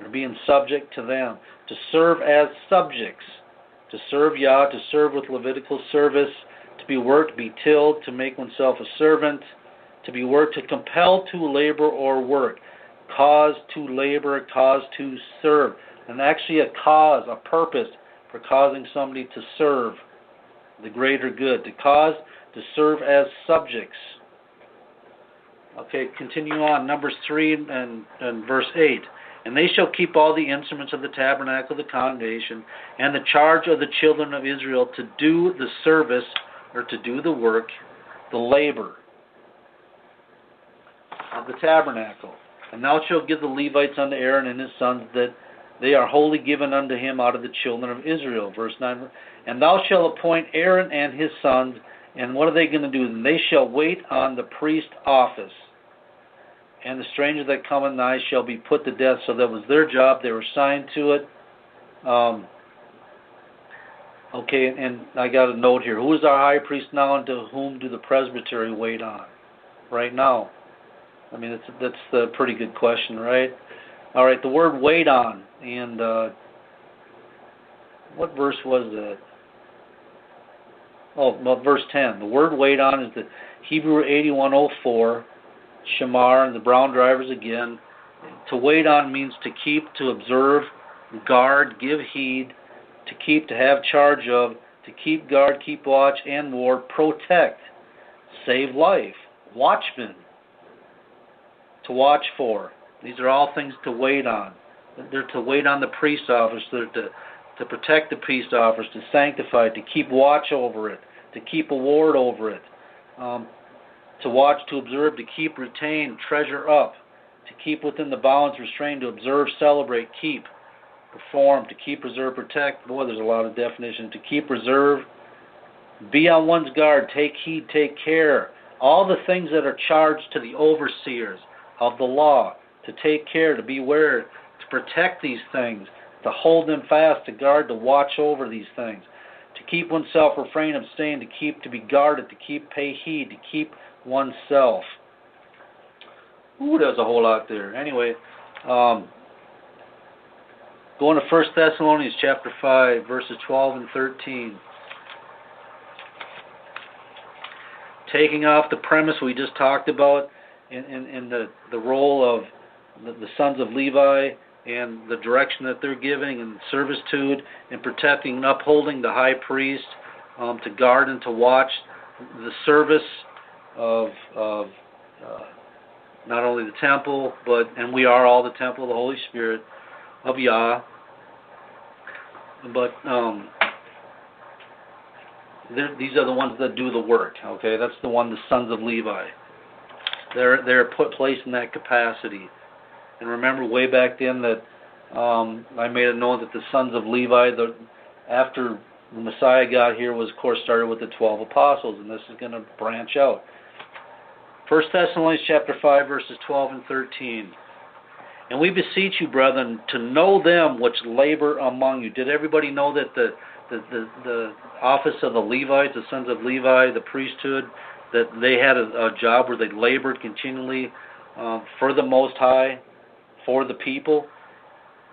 [SPEAKER 2] or being subject to them, to serve as subjects, to serve Yah, to serve with Levitical service, to be worked, be tilled, to make oneself a servant, to be worked, to compel to labor or work, cause to labor, cause to serve, and actually a cause, a purpose for causing somebody to serve the greater good, to cause to serve as subjects. Okay, continue on, Numbers 3 and verse 8. And they shall keep all the instruments of the tabernacle of the congregation, and the charge of the children of Israel to do the service, or to do the work, the labor. of the tabernacle. And thou shalt give the Levites unto Aaron and his sons, that they are wholly given unto him out of the children of Israel. Verse 9. And thou shalt appoint Aaron and his sons, and what are they going to do? And they shall wait on the priest office. And the stranger that cometh nigh shall be put to death. So that was their job. They were assigned to it. Okay, and I got a note here. Who is our high priest now, and to whom do the presbytery wait on? Right now. I mean, that's a pretty good question, right? All right, the word wait on. And what verse was that? Oh, well, verse 10. The word wait on is the Hebrew 8104, Shamar, and the Brown Drivers again. To wait on means to keep, to observe, guard, give heed, to keep, to have charge of, to keep guard, keep watch, and ward, protect, save life, watchman, to watch for. These are all things to wait on. They're to wait on the priest office. They're to protect the priest office, to sanctify it, to keep watch over it, to keep a ward over it, to watch, to observe, to keep, retain, treasure up, to keep within the bounds, restrain, to observe, celebrate, keep, perform, to keep, reserve, protect. Boy, there's a lot of definition. To keep, reserve, be on one's guard, take heed, take care. All the things that are charged to the overseers of the law, to take care, to beware, to protect these things, to hold them fast, to guard, to watch over these things, to keep oneself, refrain, abstain, to keep, to be guarded, to keep, pay heed, to keep oneself. Ooh, there's a whole lot there. Anyway, going to 1 Thessalonians chapter 5, verses 12 and 13. Taking off the premise we just talked about in the role of the sons of Levi and the direction that they're giving and servitude and protecting and upholding the high priest, to guard and to watch the service of not only the temple, and we are all the temple of the Holy Spirit of Yah, but these are the ones that do the work. Okay, that's the sons of Levi. They're placed in that capacity. And remember, way back then that I made it known that the sons of Levi, after the Messiah got here, was of course started with the 12 apostles, and this is going to branch out. 1 Thessalonians chapter 5, verses 12 and 13. And we beseech you, brethren, to know them which labor among you. Did everybody know that the office of the Levites, the sons of Levi, the priesthood, that they had a job where they labored continually for the Most High, for the people?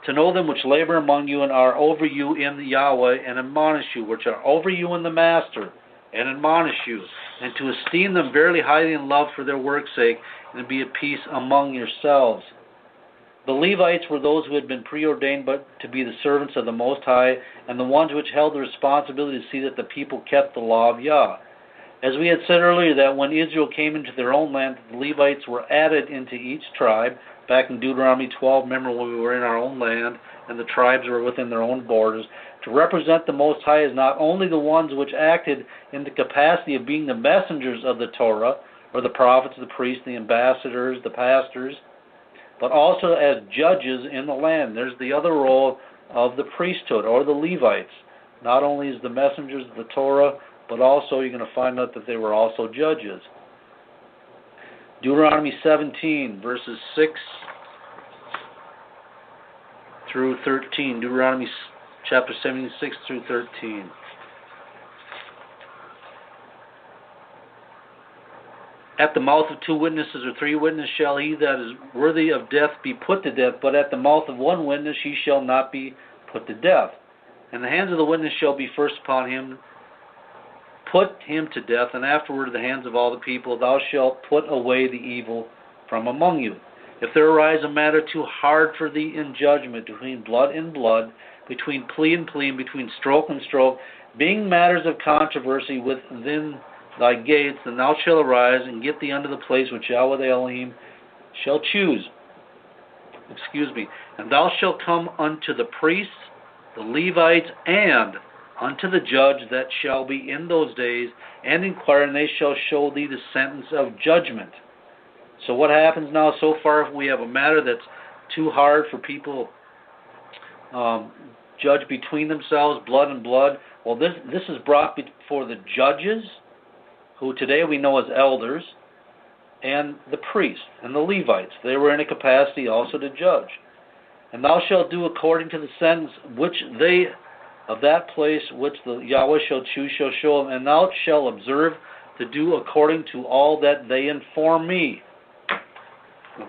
[SPEAKER 2] To know them which labor among you and are over you in the Yahweh, and admonish you, which are over you in the Master, and admonish you, and to esteem them verily highly in love for their work's sake, and to be at peace among yourselves. The Levites were those who had been preordained but to be the servants of the Most High, and the ones which held the responsibility to see that the people kept the law of Yah. As we had said earlier, that when Israel came into their own land, the Levites were added into each tribe. Back in Deuteronomy 12, remember when we were in our own land, and the tribes were within their own borders, to represent the Most High as not only the ones which acted in the capacity of being the messengers of the Torah, or the prophets, the priests, the ambassadors, the pastors, but also as judges in the land. There's the other role of the priesthood, or the Levites. Not only as the messengers of the Torah, but also you're going to find out that they were also judges. Deuteronomy 17, verses 6 through 13. Deuteronomy chapter 17, 6 through 13. At the mouth of 2 witnesses or 3 witnesses shall he that is worthy of death be put to death, but at the mouth of 1 witness he shall not be put to death. And the hands of the witness shall be first upon him, put him to death, and afterward the hands of all the people. Thou shalt put away the evil from among you. If there arise a matter too hard for thee in judgment, between blood and blood, between plea and plea, and between stroke and stroke, being matters of controversy within thy gates, then thou shalt arise and get thee unto the place which Yahweh the Elohim shall choose. And thou shalt come unto the priests, the Levites, and unto the judge that shall be in those days, and inquire, and they shall show thee the sentence of judgment. So what happens now so far if we have a matter that's too hard for people judge between themselves, blood and blood? Well, this is brought before the judges, who today we know as elders, and the priests and the Levites. They were in a capacity also to judge. And thou shalt do according to the sentence which they of that place which the Yahweh shall choose shall show them, and thou shalt observe to do according to all that they inform thee, and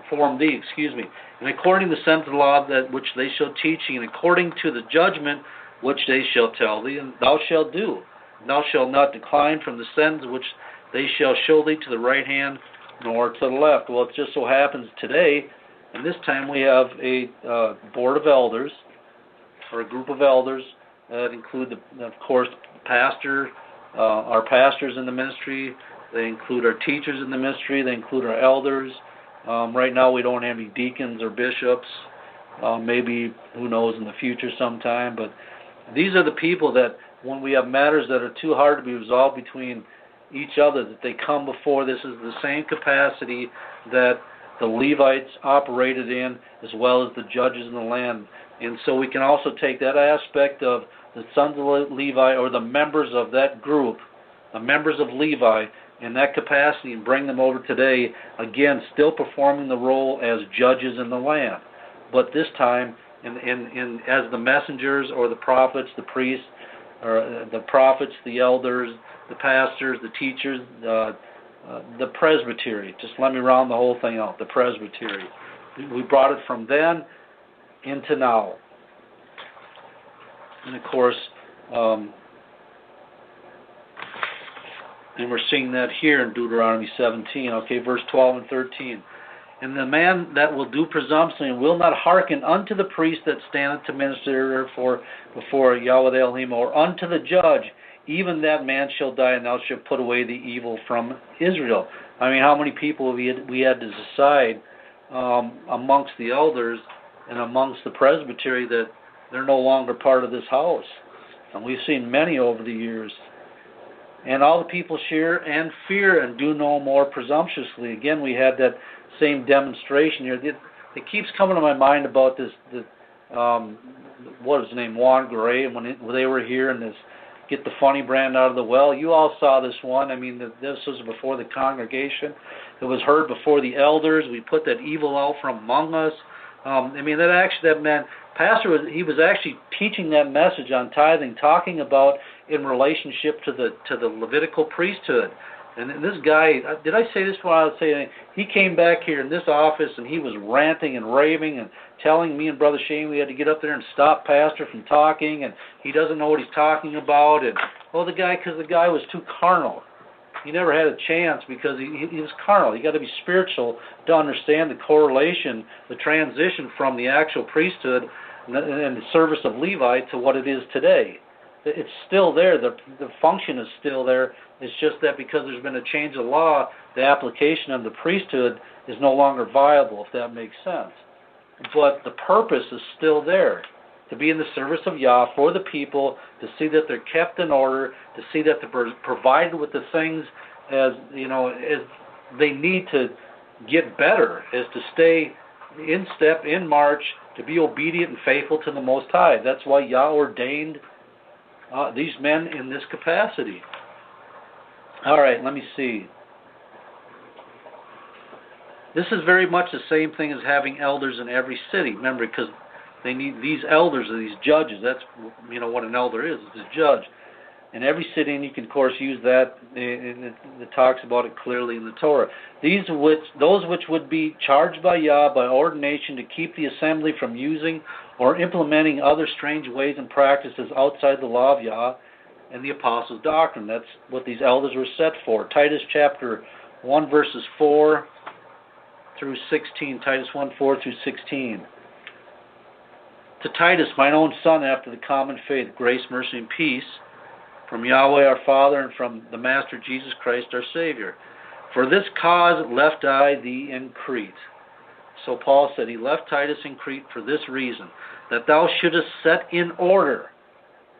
[SPEAKER 2] according to the sentence of the law that which they shall teach thee, and according to the judgment which they shall tell thee, and thou shalt do. And thou shalt not decline from the sentence which they shall show thee to the right hand nor to the left. Well, it just so happens today, and this time we have a board of elders, or a group of elders that include, of course, our pastors in the ministry. They include our teachers in the ministry. They include our elders. Right now we don't have any deacons or bishops. Maybe, who knows, in the future sometime. But these are the people that when we have matters that are too hard to be resolved between each other, that they come before. This is the same capacity that the Levites operated in, as well as the judges in the land. And so we can also take that aspect of the sons of Levi, or the members of that group, the members of Levi, in that capacity, and bring them over today, again, still performing the role as judges in the land. But this time, as the messengers, or the prophets, the priests, or the prophets, the elders, the pastors, the teachers, the presbytery. Just let me round the whole thing out, the presbytery. We brought it from then into now. And of course, and we're seeing that here in Deuteronomy 17, okay, verse 12 and 13. And the man that will do presumption and will not hearken unto the priest that standeth to minister before Yahweh Elohim, or unto the judge, even that man shall die, and thou shalt put away the evil from Israel. I mean, how many people we had to decide amongst the elders and amongst the presbytery that they're no longer part of this house. And we've seen many over the years. And all the people share and fear and do no more presumptuously. Again, we had that same demonstration here. It keeps coming to my mind about this, what is his name, Juan Garay, when they were here and this get the funny brand out of the well. You all saw this one. I mean, this was before the congregation. It was heard before the elders. We put that evil out from among us. I mean, that man, pastor, he was actually teaching that message on tithing, talking about in relationship to the Levitical priesthood. And this guy, did I say this before? I would say he came back here in this office and he was ranting and raving and telling me and Brother Shane we had to get up there and stop Pastor from talking, and he doesn't know what he's talking about. And because the guy was too carnal. He never had a chance because he was carnal. You got to be spiritual to understand the correlation, the transition from the actual priesthood and the service of Levi to what it is today. It's still there. The function is still there. It's just that because there's been a change of law, the application of the priesthood is no longer viable, if that makes sense. But the purpose is still there, to be in the service of Yah for the people, to see that they're kept in order, to see that they're provided with the things as they need to get better, as to stay in step, in march, to be obedient and faithful to the Most High. That's why Yah ordained these men in this capacity. All right, let me see. This is very much the same thing as having elders in every city. Remember, because they need these elders or these judges. That's what an elder is. It's a judge. In every city, and you can of course use that. It talks about it clearly in the Torah. Those which would be charged by Yah by ordination to keep the assembly from using or implementing other strange ways and practices outside the law of Yah and the apostles' doctrine. That's what these elders were set for. Titus chapter 1 verses 4 through 16. Titus 1, 4 through 16. To Titus, mine own son, after the common faith, grace, mercy, and peace from Yahweh our Father and from the Master Jesus Christ our Savior. For this cause left I thee in Crete. So Paul said he left Titus in Crete for this reason, that thou shouldest set in order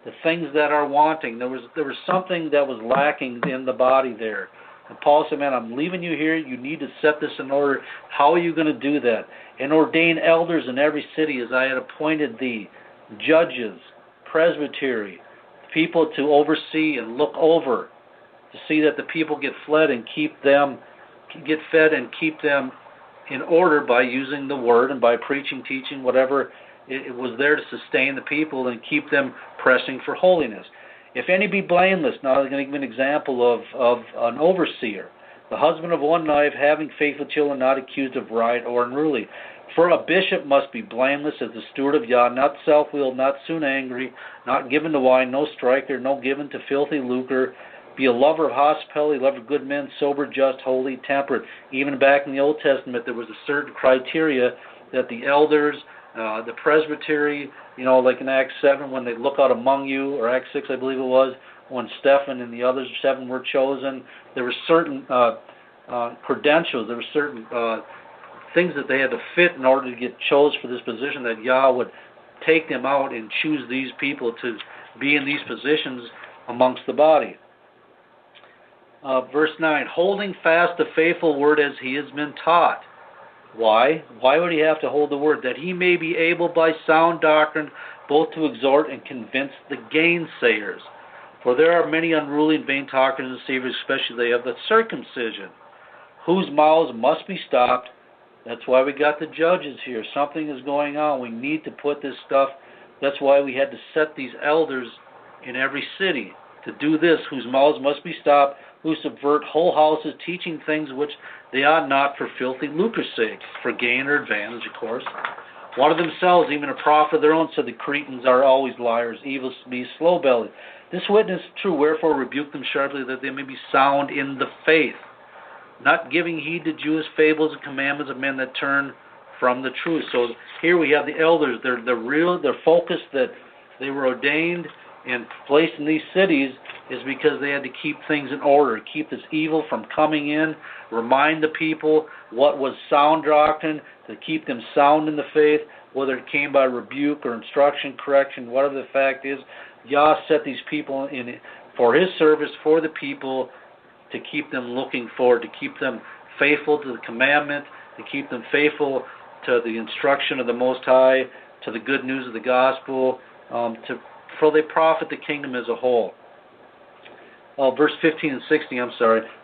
[SPEAKER 2] the things that are wanting. There was something that was lacking in the body there. And Paul said, man, I'm leaving you here. You need to set this in order. How are you going to do that? And ordain elders in every city as I had appointed thee, judges, presbytery, people to oversee and look over, to see that the people get fed and keep them in order by using the word and by preaching, teaching, whatever it was there to sustain the people and keep them pressing for holiness. If any be blameless, now I'm going to give an example of an overseer, the husband of one wife, having faithful children, not accused of riot or unruly. For a bishop must be blameless as the steward of Yah, not self-willed, not soon angry, not given to wine, no striker, no given to filthy lucre, be a lover of hospitality, lover of good men, sober, just, holy, temperate. Even back in the Old Testament, there was a certain criteria that the elders, the presbytery, like in Acts 7, when they look out among you, or Acts 6, I believe it was, when Stephen and the others 7 were chosen, there were certain credentials, there were certain things that they had to fit in order to get chosen for this position, that Yah would take them out and choose these people to be in these positions amongst the body. Verse 9, holding fast the faithful word as he has been taught. Why? Why would he have to hold the word? That he may be able by sound doctrine both to exhort and convince the gainsayers. For there are many unruly and vain talkers and deceivers, especially they of the circumcision, whose mouths must be stopped. That's why we got the judges here. Something is going on. We need to put this stuff. That's why we had to set these elders in every city to do this, whose mouths must be stopped, who subvert whole houses, teaching things which they ought not, for filthy lucre's sake, for gain or advantage, of course. One of themselves, even a prophet of their own, said the Cretans are always liars, evil beasts, slow-bellied. This witness is true, wherefore rebuke them sharply, that they may be sound in the faith, not giving heed to Jewish fables and commandments of men that turn from the truth. So here we have the elders. They're focused that they were ordained and placed in these cities is because they had to keep things in order, keep this evil from coming in, remind the people what was sound doctrine, to keep them sound in the faith, whether it came by rebuke or instruction, correction, whatever the fact is. Yah set these people in for his service, for the people, to keep them looking forward, to keep them faithful to the commandment, to keep them faithful to the instruction of the Most High, to the good news of the gospel, for they profit the kingdom as a whole. Verse 15 and 16,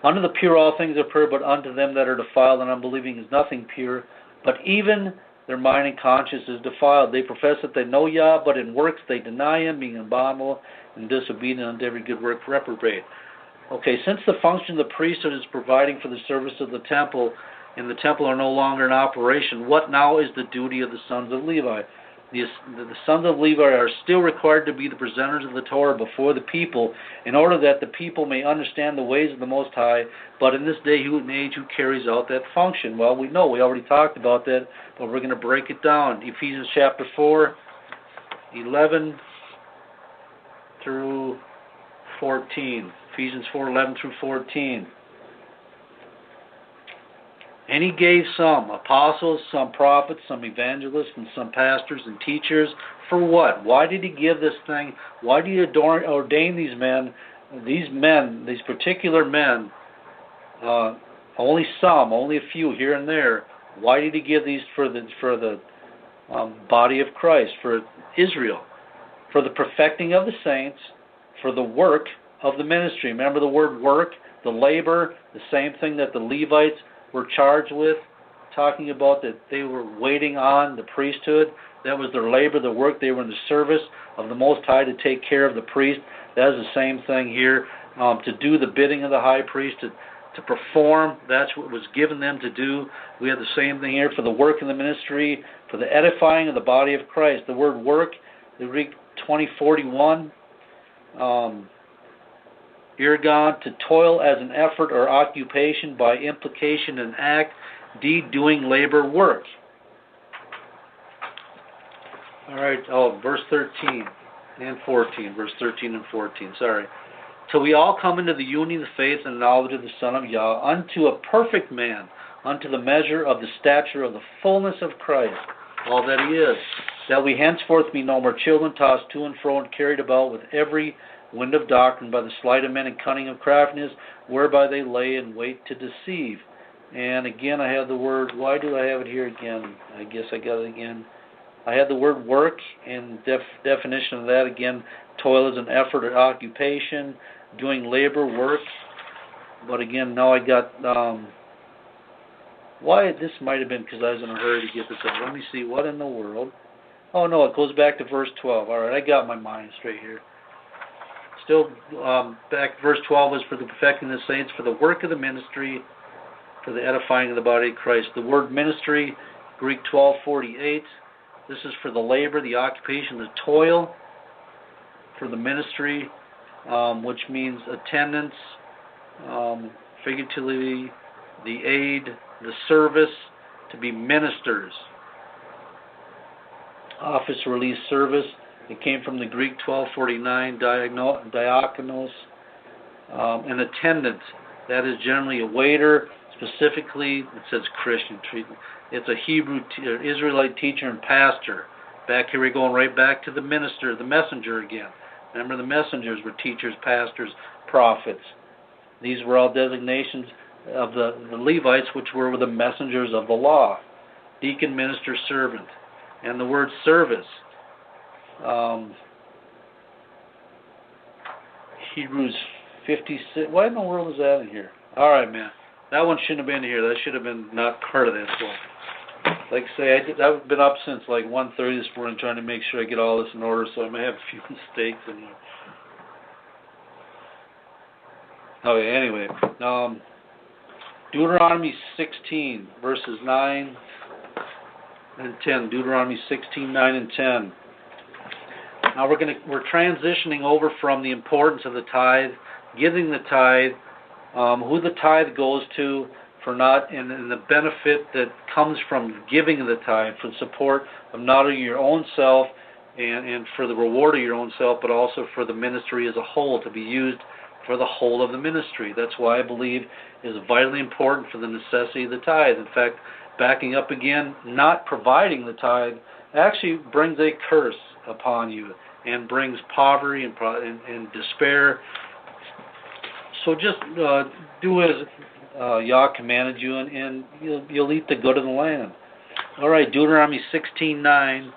[SPEAKER 2] Unto the pure all things are pure, but unto them that are defiled and unbelieving is nothing pure, but even their mind and conscience is defiled. They profess that they know Yah, but in works they deny him, being abominable and disobedient unto every good work reprobate. Okay, since the function of the priesthood is providing for the service of the temple, and the temple are no longer in operation, what now is the duty of the sons of Levi? The sons of Levi are still required to be the presenters of the Torah before the people, in order that the people may understand the ways of the Most High, but in this day and age who carries out that function? Well, we know, we already talked about that, but we're going to break it down. Ephesians chapter 4, 11 through 14. Ephesians 4, 11 through 14. And he gave some apostles, some prophets, some evangelists, and some pastors and teachers. For what? Why did he give this thing? Why did he ordain these men, these particular men, only some, only a few here and there? Why did he give these for the body of Christ, for Israel? For the perfecting of the saints, for the work of the ministry. Remember the word work, the labor, the same thing that the Levites were charged with, talking about that they were waiting on the priesthood. That was their labor, their work. They were in the service of the Most High to take care of the priest. That is the same thing here, to do the bidding of the high priest, to perform. That's what was given them to do. We have the same thing here for the work in the ministry, for the edifying of the body of Christ. The word work, the Greek 2041, ergon, to toil as an effort or occupation, by implication an act, deed, doing, labor, work. All right, verse 13 and 14, verse 13 and 14, Till we all come into the union of the faith and knowledge of the Son of Yah, unto a perfect man, unto the measure of the stature of the fullness of Christ, all that he is, that we henceforth be no more children, tossed to and fro and carried about with every wind of doctrine, by the sleight of men and cunning of craftiness, whereby they lay in wait to deceive. And again, I have the word, why do I have it here again? I guess I got it again. I had the word work, and definition of that again, toil is an effort or occupation, doing labor, work. But again, now I got, why, this might have been because I was in a hurry to get this out. Let me see, what in the world? Oh no, it goes back to verse 12. Alright, I got my mind straight here. Still, back to verse 12 is for the perfecting of the saints, for the work of the ministry, for the edifying of the body of Christ. The word ministry, Greek 1248, this is for the labor, the occupation, the toil, for the ministry, which means attendance, figuratively, the aid, the service, to be ministers. Office, release, service. It came from the Greek 1249, diakonos, an attendant. That is generally a waiter. Specifically, it says Christian treatment. It's a Hebrew, Israelite teacher and pastor. Back here, we're going right back to the minister, the messenger again. Remember, the messengers were teachers, pastors, prophets. These were all designations of the Levites, which were the messengers of the law. Deacon, minister, servant. And the word service, Hebrews 56. Why in the world is that in here? All right, man. That one shouldn't have been here. That should have been not part of that book. Like I say, I've been up since like 1:30 this morning trying to make sure I get all this in order, so I may have a few mistakes in there. Okay, anyway. Deuteronomy 16, verses 9 and 10. Deuteronomy 16, 9 and 10. Now we're transitioning over from the importance of the tithe, giving the tithe, who the tithe goes to, for not, and the benefit that comes from giving the tithe, for the support of not only your own self and for the reward of your own self, but also for the ministry as a whole, to be used for the whole of the ministry. That's why I believe it is vitally important for the necessity of the tithe. In fact, backing up again, not providing the tithe actually brings a curse upon you and brings poverty and despair. So just do as Yah commanded you, and you'll eat the good of the land. All right, Deuteronomy 16:9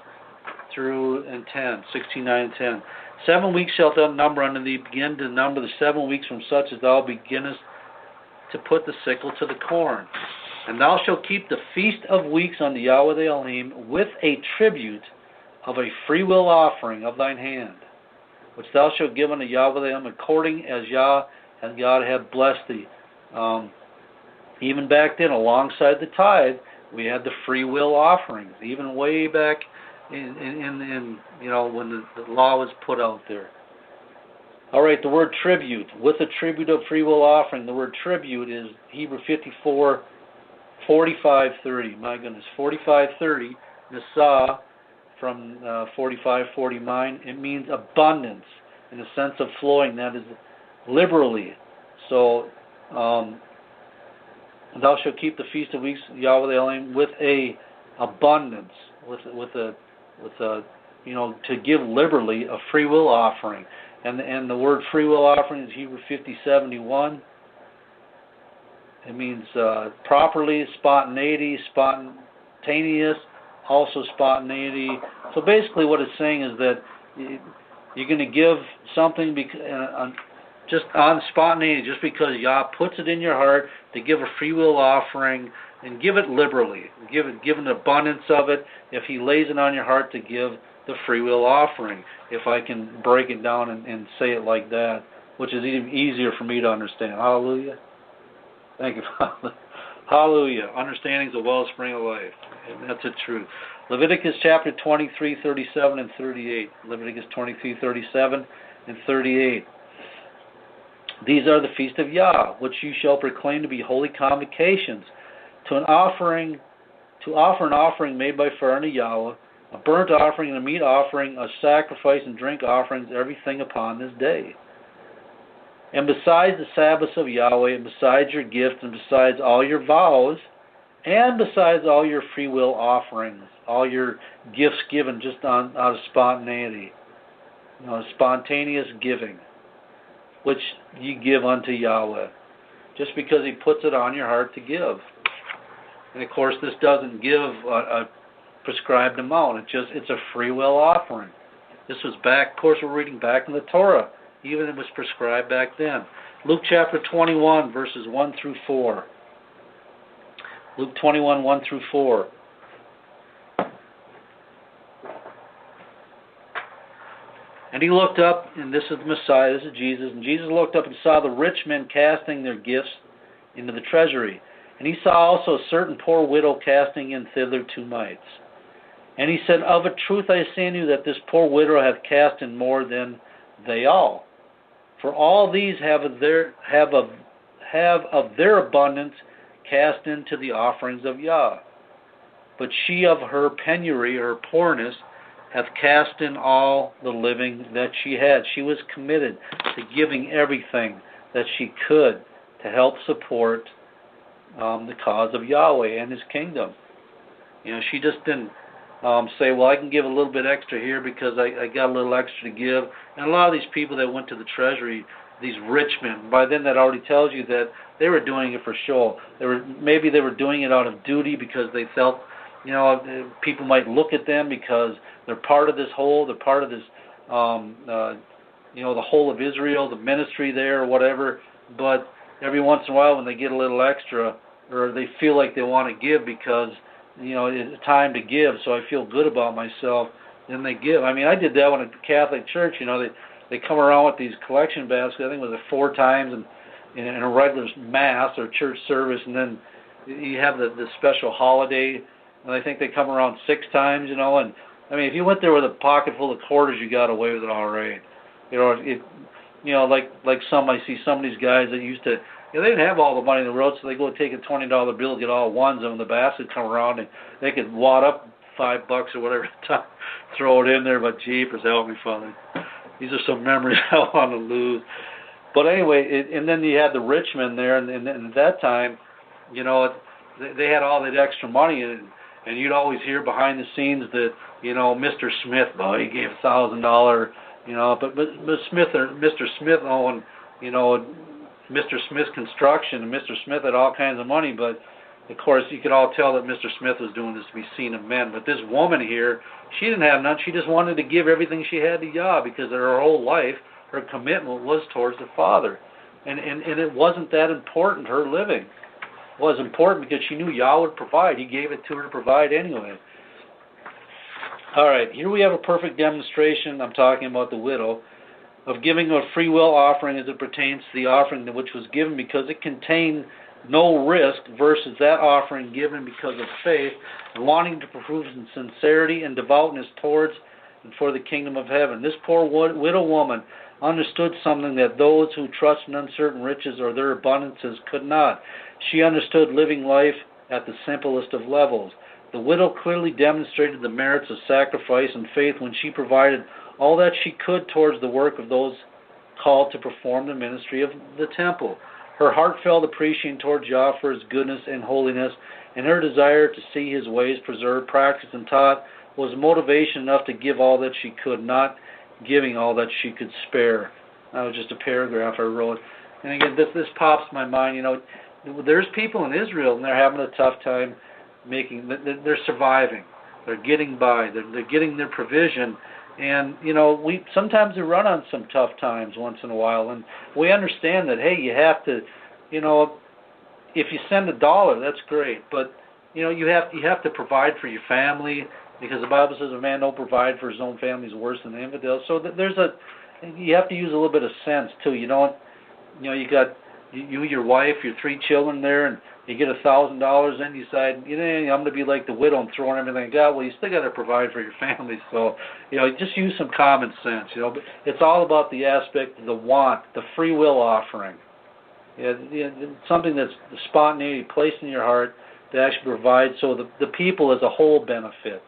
[SPEAKER 2] through and 10. 16:9 and 10. 7 weeks shalt thou number unto thee. Begin to number the 7 weeks from such as thou beginnest to put the sickle to the corn. And thou shalt keep the feast of weeks unto Yahweh the Elohim with a tribute of a freewill offering of thine hand, which thou shalt give unto Yahweh the Elohim according as Yah and God have blessed thee. Even back then, alongside the tithe, we had the free will offerings, even way back in when the law was put out there. All right, the word tribute, with a tribute of free will offering. The word tribute is Hebrew 54, 45:30. My goodness, 45:30. Nasa from 45:49. It means abundance in the sense of flowing. That is liberally. So, thou shalt keep the feast of weeks, Yahweh the Elohim, with a abundance, with a to give liberally a free will offering. And the word free will offering is Hebrew 50:71. It means properly, spontaneity, spontaneous, also spontaneity. So basically what it's saying is that you're going to give something just on spontaneity, just because Yah puts it in your heart to give a free will offering, and give it liberally. Give an abundance of it if He lays it on your heart to give the free will offering. If I can break it down and say it like that, which is even easier for me to understand. Hallelujah. Thank you, Father. Hallelujah. Understanding is a wellspring of life. And that's the truth. Leviticus chapter 23, 37 and 38. Leviticus 23, 37 and 38. These are the feast of Yah, which you shall proclaim to be holy convocations, to offer an offering made by fire unto Yahweh, a burnt offering and a meat offering, a sacrifice and drink offerings, everything upon this day. And besides the Sabbaths of Yahweh, and besides your gifts, and besides all your vows, and besides all your free will offerings, all your gifts given just out of spontaneity, spontaneous giving. which ye give unto Yahweh. Just because He puts it on your heart to give. And of course, this doesn't give a prescribed amount. It's a free will offering. This was back, of course, we're reading back in the Torah. Even it was prescribed back then. Luke chapter 21, verses 1 through 4. Luke 21, 1 through 4. And he looked up, and this is the Messiah, this is Jesus, and Jesus looked up and saw the rich men casting their gifts into the treasury. And he saw also a certain poor widow casting in thither 2 mites. And he said, Of a truth I say unto you, that this poor widow hath cast in more than they all. For all these have of their abundance cast into the offerings of Yah. But she of her penury, her poorness, hath cast in all the living that she had. She was committed to giving everything that she could to help support the cause of Yahweh and His kingdom. She just didn't say, well, I can give a little bit extra here because I got a little extra to give. And a lot of these people that went to the treasury, these rich men, by then that already tells you that they were doing it for show. Maybe they were doing it out of duty because they felt, people might look at them because they're part of this whole, they're part of this, the whole of Israel, the ministry there or whatever. But every once in a while when they get a little extra, or they feel like they want to give because, it's time to give, so I feel good about myself, then they give. I mean, I did that when at the Catholic Church, they come around with these collection baskets, I think it was 4 times in a regular Mass or church service, and then you have the special holiday, and I think they come around 6 times, and I mean, if you went there with a pocket full of quarters, you got away with it all right. Like I see some of these guys that used to, they didn't have all the money in the world, so they go take a $20 bill, get all ones, and when the basket come around, and they could wad up $5 or whatever, throw it in there. But jeepers, help me, Father. These are some memories I want to lose. But anyway, and then you had the rich men there, and at that time, they had all that extra money, and you'd always hear behind the scenes that Mr. Smith, he gave $1,000, but Mr. Smith owned, Mr. Smith's construction, and Mr. Smith had all kinds of money, but of course you could all tell that Mr. Smith was doing this to be seen of men. But this woman here, she didn't have none. She just wanted to give everything she had to Yah, because her whole life, her commitment was towards the Father. And it wasn't that important, her living. It was important because she knew Yah would provide. He gave it to her to provide anyway. All right, here we have a perfect demonstration, I'm talking about the widow, of giving a free will offering as it pertains to the offering which was given because it contained no risk, versus that offering given because of faith and wanting to prove sincerity and devoutness towards and for the kingdom of heaven. This poor widow woman understood something that those who trust in uncertain riches or their abundances could not. She understood living life at the simplest of levels. The widow clearly demonstrated the merits of sacrifice and faith when she provided all that she could towards the work of those called to perform the ministry of the temple. Her heartfelt appreciation towards Yah for His goodness and holiness, and her desire to see His ways preserved, practiced, and taught was motivation enough to give all that she could, not giving all that she could spare. That was just a paragraph I wrote. And again, this pops in my mind. There's people in Israel, and they're having a tough time they're surviving. They're getting by. They're getting their provision. And, we sometimes run on some tough times once in a while, and we understand that, hey, you have to, if you send $1, that's great, but, you have to provide for your family, because the Bible says a man don't provide for his own family is worse than an infidel. So you have to use a little bit of sense, too. You got your wife, your 3 children there, and you get $1,000, then you decide, I'm going to be like the widow and throwing everything I got. Well, you still got to provide for your family. So, just use some common sense. But it's all about the aspect of the want, the free will offering. Something that's the spontaneity placed in your heart to actually provide so the people as a whole benefit,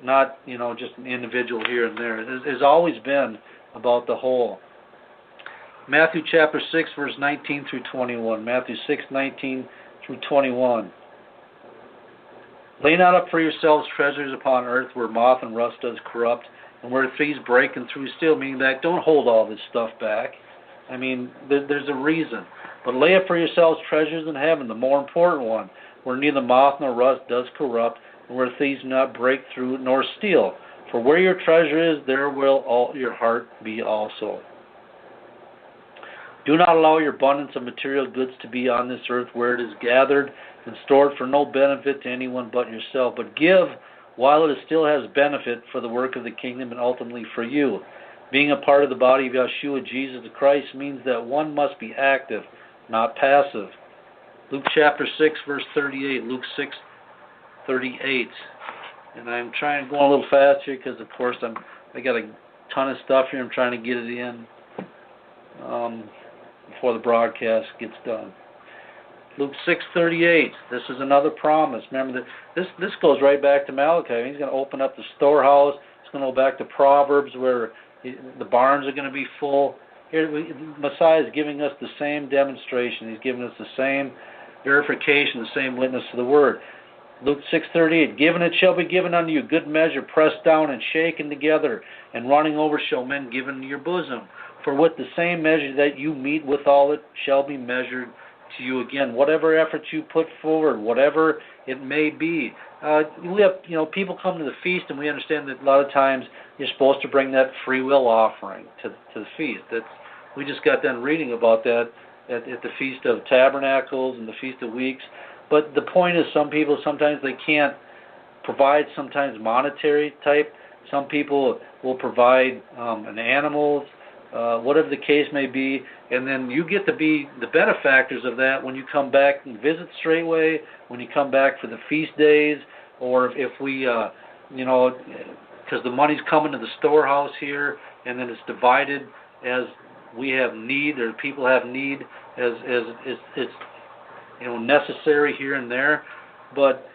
[SPEAKER 2] not, just an individual here and there. It has always been about the whole. Matthew chapter 6, verse 19 through 21. Matthew 6, 19 through 21. Lay not up for yourselves treasures upon earth where moth and rust does corrupt, and where thieves break and through steal. Meaning that don't hold all this stuff back. I mean, there's a reason. But lay up for yourselves treasures in heaven, the more important one, where neither moth nor rust does corrupt, and where thieves do not break through nor steal. For where your treasure is, there will all your heart be also. Do not allow your abundance of material goods to be on this earth, where it is gathered and stored for no benefit to anyone but yourself. But give while it still has benefit for the work of the kingdom and ultimately for you. Being a part of the body of Yeshua, Jesus Christ, means that one must be active, not passive. Luke chapter 6, verse 38. Luke 6, 38. And I'm trying to go a little fast here because, of course, I got a ton of stuff here. I'm trying to get it in before the broadcast gets done. Luke 6:38. This is another promise. Remember that this goes right back to Malachi. He's going to open up the storehouse. It's going to go back to Proverbs where the barns are going to be full. Here, Messiah is giving us the same demonstration. He's giving us the same verification, the same witness to the word. Luke 6:38. Given it shall be given unto you, good measure, pressed down and shaken together, and running over shall men give into your bosom. For with the same measure that you meet withal, it shall be measured to you again. Whatever efforts you put forward, whatever it may be. We have, people come to the feast, and we understand that a lot of times you're supposed to bring that free will offering to the feast. We just got done reading about that at the Feast of Tabernacles and the Feast of Weeks. But the point is, some people, sometimes they can't provide sometimes monetary type. Some people will provide an animal, whatever the case may be, and then you get to be the benefactors of that when you come back and visit Straitway, when you come back for the feast days, or if we, because the money's coming to the storehouse here, and then it's divided as we have need, or people have need, as it's necessary here and there. But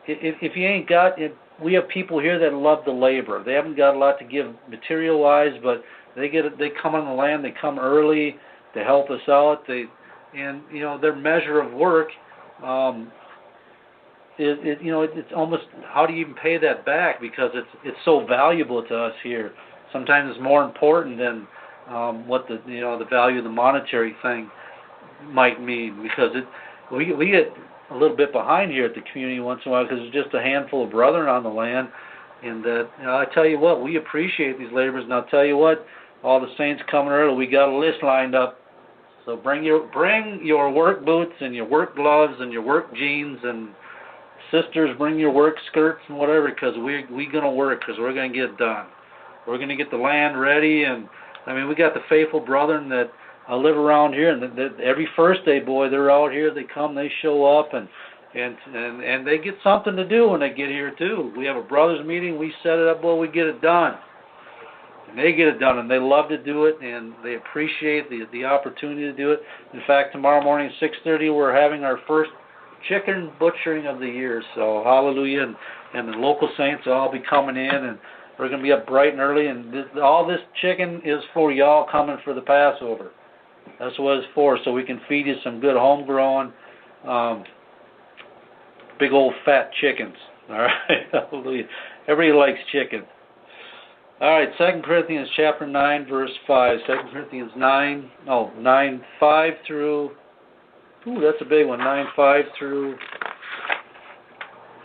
[SPEAKER 2] if you ain't got it, we have people here that love the labor. They haven't got a lot to give material-wise, but they come on the land. They come early to help us out. Their measure of work it's almost, how do you even pay that back, because it's so valuable to us here. Sometimes it's more important than what the value of the monetary thing might mean, because we get a little bit behind here at the community once in a while because there's just a handful of brethren on the land, and I tell you what, we appreciate these laborers, and I'll tell you what, all the saints coming early, we got a list lined up. So bring your work boots and your work gloves and your work jeans, and sisters, bring your work skirts and whatever, because we're going to work, because we're going to get it done. We're going to get the land ready, and we got the faithful brethren that live around here, and every first day, boy, they're out here. They come, they show up, and they get something to do when they get here too. We have a brothers meeting. We set it up. Well, we get it done, and they get it done, and they love to do it, and they appreciate the opportunity to do it. In fact, tomorrow morning at 6:30, we're having our first chicken butchering of the year. So hallelujah, and the local saints will all be coming in, and we're going to be up bright and early, and all this chicken is for y'all coming for the Passover. That's what it's for, so we can feed you some good homegrown, big old fat chickens. All right, hallelujah. Everybody likes chicken. All right, 2 Corinthians chapter 9, verse 5. 2 Corinthians 9, 5 through, that's a big one, 9, 5 through,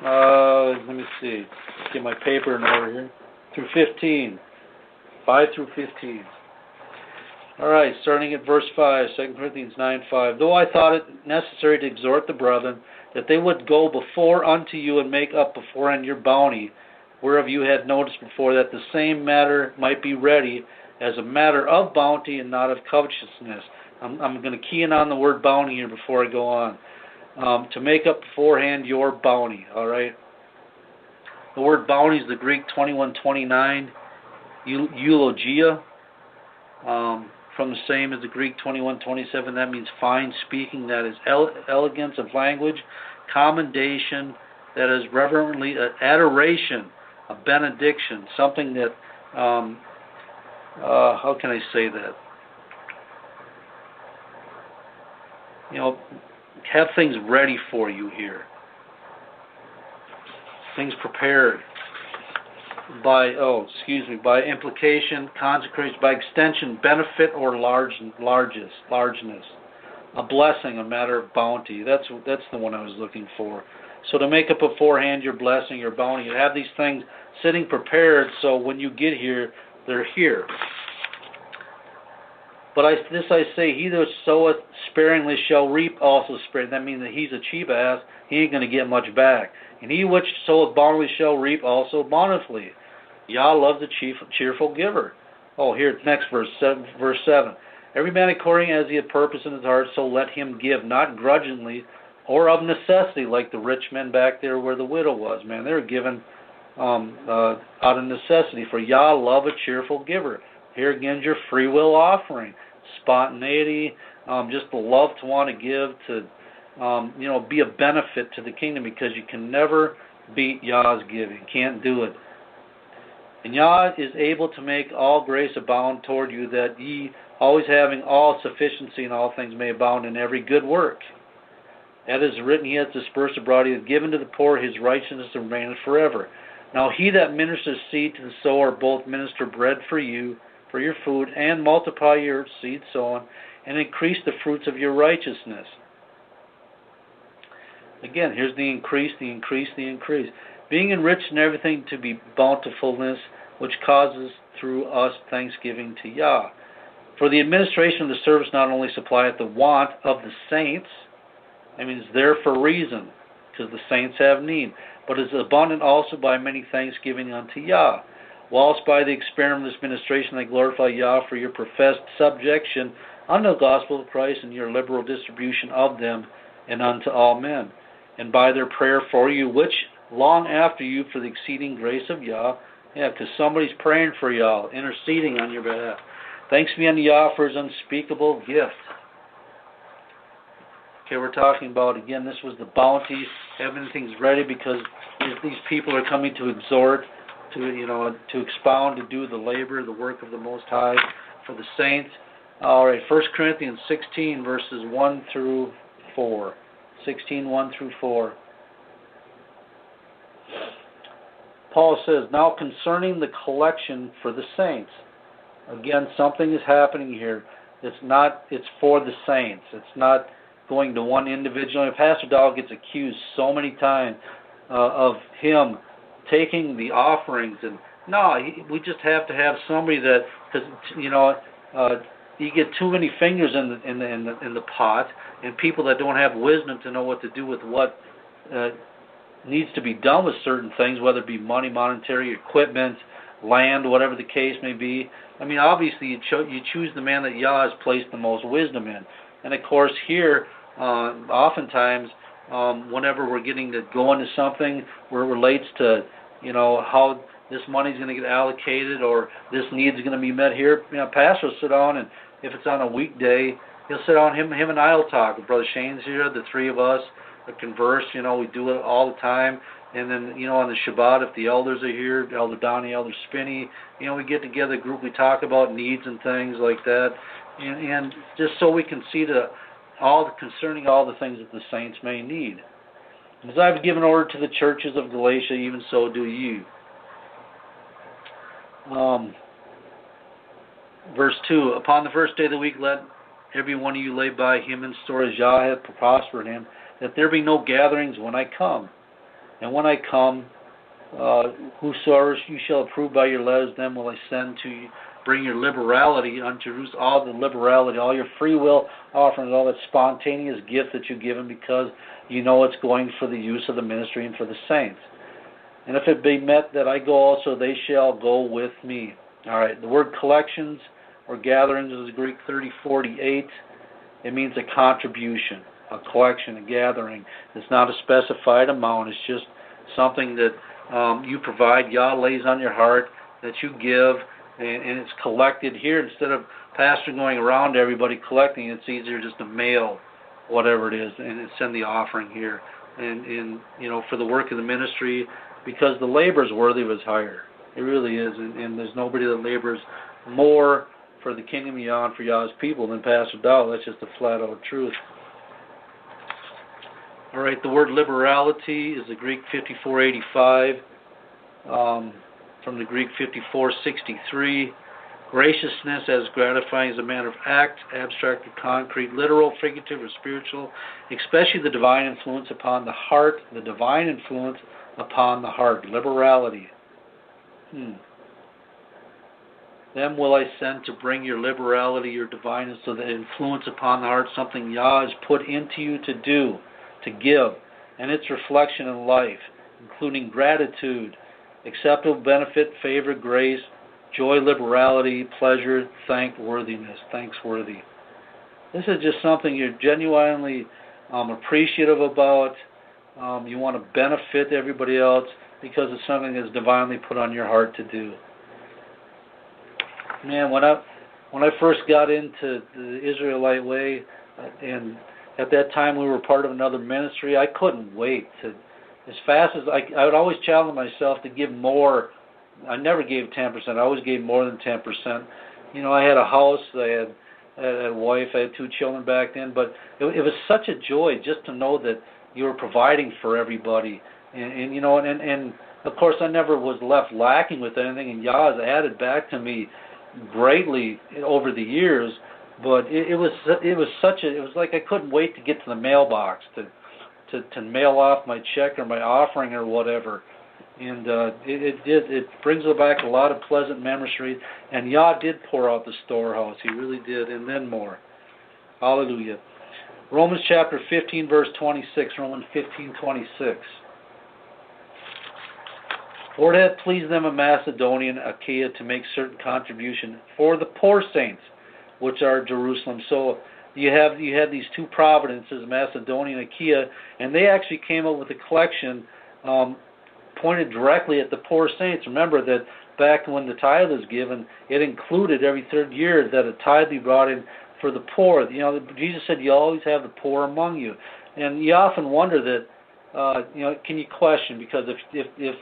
[SPEAKER 2] let me see, let's get my paper in order here, through 15, 5 through 15. All right, starting at verse 5, 2 Corinthians 9, 5. Though I thought it necessary to exhort the brethren, that they would go before unto you and make up beforehand your bounty, whereof you had noticed before, that the same matter might be ready as a matter of bounty and not of covetousness. I'm going to key in on the word bounty here before I go on. To make up beforehand your bounty, all right? The word bounty is the Greek 2129, eulogia, from the same as the Greek 2127. That means fine speaking, that is elegance of language, commendation, that is reverently adoration, a benediction, something that, how can I say that? Have things ready for you here. Things prepared. by implication, consecration, by extension, benefit or largeness. A blessing, a matter of bounty. That's the one I was looking for. So to make up beforehand your blessing, your bounty, you have these things sitting prepared so when you get here, they're here. But I say, he that soweth sparingly shall reap also sparingly. That means that he's a cheap ass. He ain't going to get much back. And he which soweth bountifully shall reap also bountifully. Yah loves a cheerful giver. Oh, here, next verse 7. Every man according as he had purpose in his heart, so let him give, not grudgingly or of necessity, like the rich men back there where the widow was. Man, they were given out of necessity. For Yah love a cheerful giver. Here again, your free will offering, spontaneity, just the love to want to give, to be a benefit to the kingdom, because you can never beat Yah's giving. Can't do it. And Yah is able to make all grace abound toward you, that ye, always having all sufficiency in all things, may abound in every good work. As is written, he hath dispersed abroad, he hath given to the poor, his righteousness remaineth forever. Now he that ministers seed to the sower both minister bread for you, for your food, and multiply your seed sown, and increase the fruits of your righteousness. Again, here's the increase, the increase, the increase. Being enriched in everything to be bountifulness, which causes through us thanksgiving to Yah. For the administration of the service not only supplieth the want of the saints, I mean, it's there for a reason, because the saints have need, but is abundant also by many thanksgiving unto Yah. Whilst by the experiment of this ministration they glorify Yah for your professed subjection unto the gospel of Christ, and your liberal distribution of them and unto all men, and by their prayer for you, which long after you for the exceeding grace of Yah. Yeah, because somebody's praying for y'all, interceding on your behalf. Thanks be unto Yah for his unspeakable gift. Okay, we're talking about, again, this was the bounty, having things ready, because these people are coming to exhort, to expound, to do the labor, the work of the Most High for the saints. All right, 1 Corinthians 16, verses 1 through 4. 16, 1 through 4. Paul says, now concerning the collection for the saints. Again, something is happening here. It's for the saints. It's not going to one individual. Pastor Dowell gets accused so many times of him taking the offerings, and we just have to have somebody that, because you get too many fingers in the pot, and people that don't have wisdom to know what to do with what needs to be done with certain things, whether it be money, monetary, equipment, land, whatever the case may be. I mean, obviously you choose the man that Yah has placed the most wisdom in. And of course here, oftentimes, whenever we're getting to go into something where it relates to, how this money's going to get allocated or this need's going to be met here, pastor will sit down, and if it's on a weekday, he'll sit down, him and I will talk. Brother Shane's here, the three of us converse, we do it all the time. And then, on the Shabbat, if the elders are here, Elder Donnie, Elder Spinney, we get together, a group, we talk about needs and things like that. And just so we can see concerning all the things that the saints may need. As I've given order to the churches of Galatia, even so do you. Verse 2, upon the first day of the week, let every one of you lay by him in store as Yah hath prospered him, that there be no gatherings when I come. And when I come, whosoever you shall approve by your letters, them will I send to you. Bring your liberality unto Jerusalem, all the liberality, all your free will offerings, all that spontaneous gift that you've given, because it's going for the use of the ministry and for the saints. And if it be met that I go also, they shall go with me. All right, the word collections or gatherings is Greek 3048. It means a contribution, a collection, a gathering. It's not a specified amount. It's just something that you provide. Yah lays on your heart that you give, and it's collected here. Instead of pastor going around to everybody collecting, it's easier just to mail whatever it is and send the offering here. And for the work of the ministry, because the labor is worthy of his hire. It really is. And there's nobody that labors more for the kingdom of Yah and for Yah's people than Pastor Dowell. That's just a flat-out truth. All right, the word liberality is the Greek 5485. from the Greek 5463. Graciousness as gratifying as a matter of act, abstract or concrete, literal, figurative, or spiritual, especially the divine influence upon the heart, the divine influence upon the heart, liberality. Them will I send to bring your liberality, your divineness, so the influence upon the heart, something Yah has put into you to do, to give, and its reflection in life, including gratitude, acceptable benefit, favor, grace, joy, liberality, pleasure, thanksworthy. This is just something you're genuinely appreciative about. You want to benefit everybody else because it's something that's divinely put on your heart to do. Man, when I first got into the Israelite way, and at that time we were part of another ministry, I couldn't wait to, as fast as I would always challenge myself to give more. I never gave 10%. I always gave more than 10%. You know, I had a house, I had a wife, I had 2 children back then, but it was such a joy just to know that you were providing for everybody. And you know, and of course I never was left lacking with anything, and Yah has added back to me greatly over the years. But it was like I couldn't wait to get to the mailbox to mail off my check or my offering or whatever. And it brings back a lot of pleasant memories. And Yah did pour out the storehouse. He really did, and then more. Hallelujah. Romans chapter 15, verse 26. Romans 15:26. For it had pleased them of Macedonia and Achaia to make certain contribution for the poor saints, which are Jerusalem. So you had these 2 providences, Macedonia and Achaia, and they actually came up with a collection pointed directly at the poor saints. Remember that back when the tithe was given, it included every 3rd year that a tithe be brought in for the poor. You know, Jesus said, "You always have the poor among you," and you often wonder that. You know, can you question, because if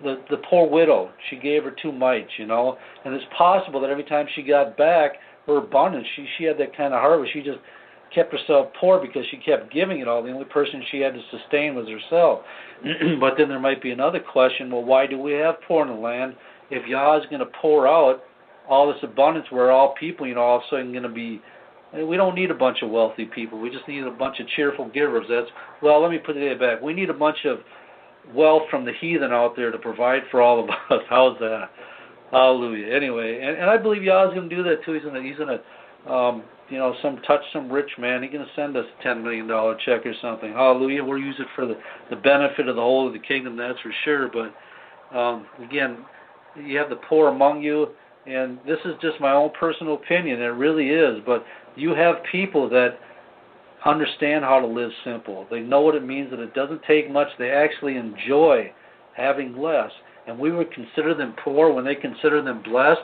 [SPEAKER 2] the poor widow, she gave her 2 mites, you know, and it's possible that every time she got back her abundance, she had that kind of harvest. She just kept herself poor because she kept giving it all. The only person she had to sustain was herself. But then there might be another question, well, why do we have poor in the land? If Yah is going to pour out all this abundance where all people, you know, all of a sudden going to be, we don't need a bunch of wealthy people. We just need a bunch of cheerful givers. Well, let me put it back. We need a bunch of wealth from the heathen out there to provide for all of us. How's that? Hallelujah. Anyway, and I believe Yah is going to do that too. He's going to you know, some rich man. He's going to send us a $10 million check or something. Hallelujah. We'll use it for the benefit of the whole of the kingdom, that's for sure. But again, you have the poor among you, and this is just my own personal opinion. It really is. But you have people that understand how to live simple. They know what it means, that it doesn't take much. They actually enjoy having less. And we would consider them poor when they consider them blessed.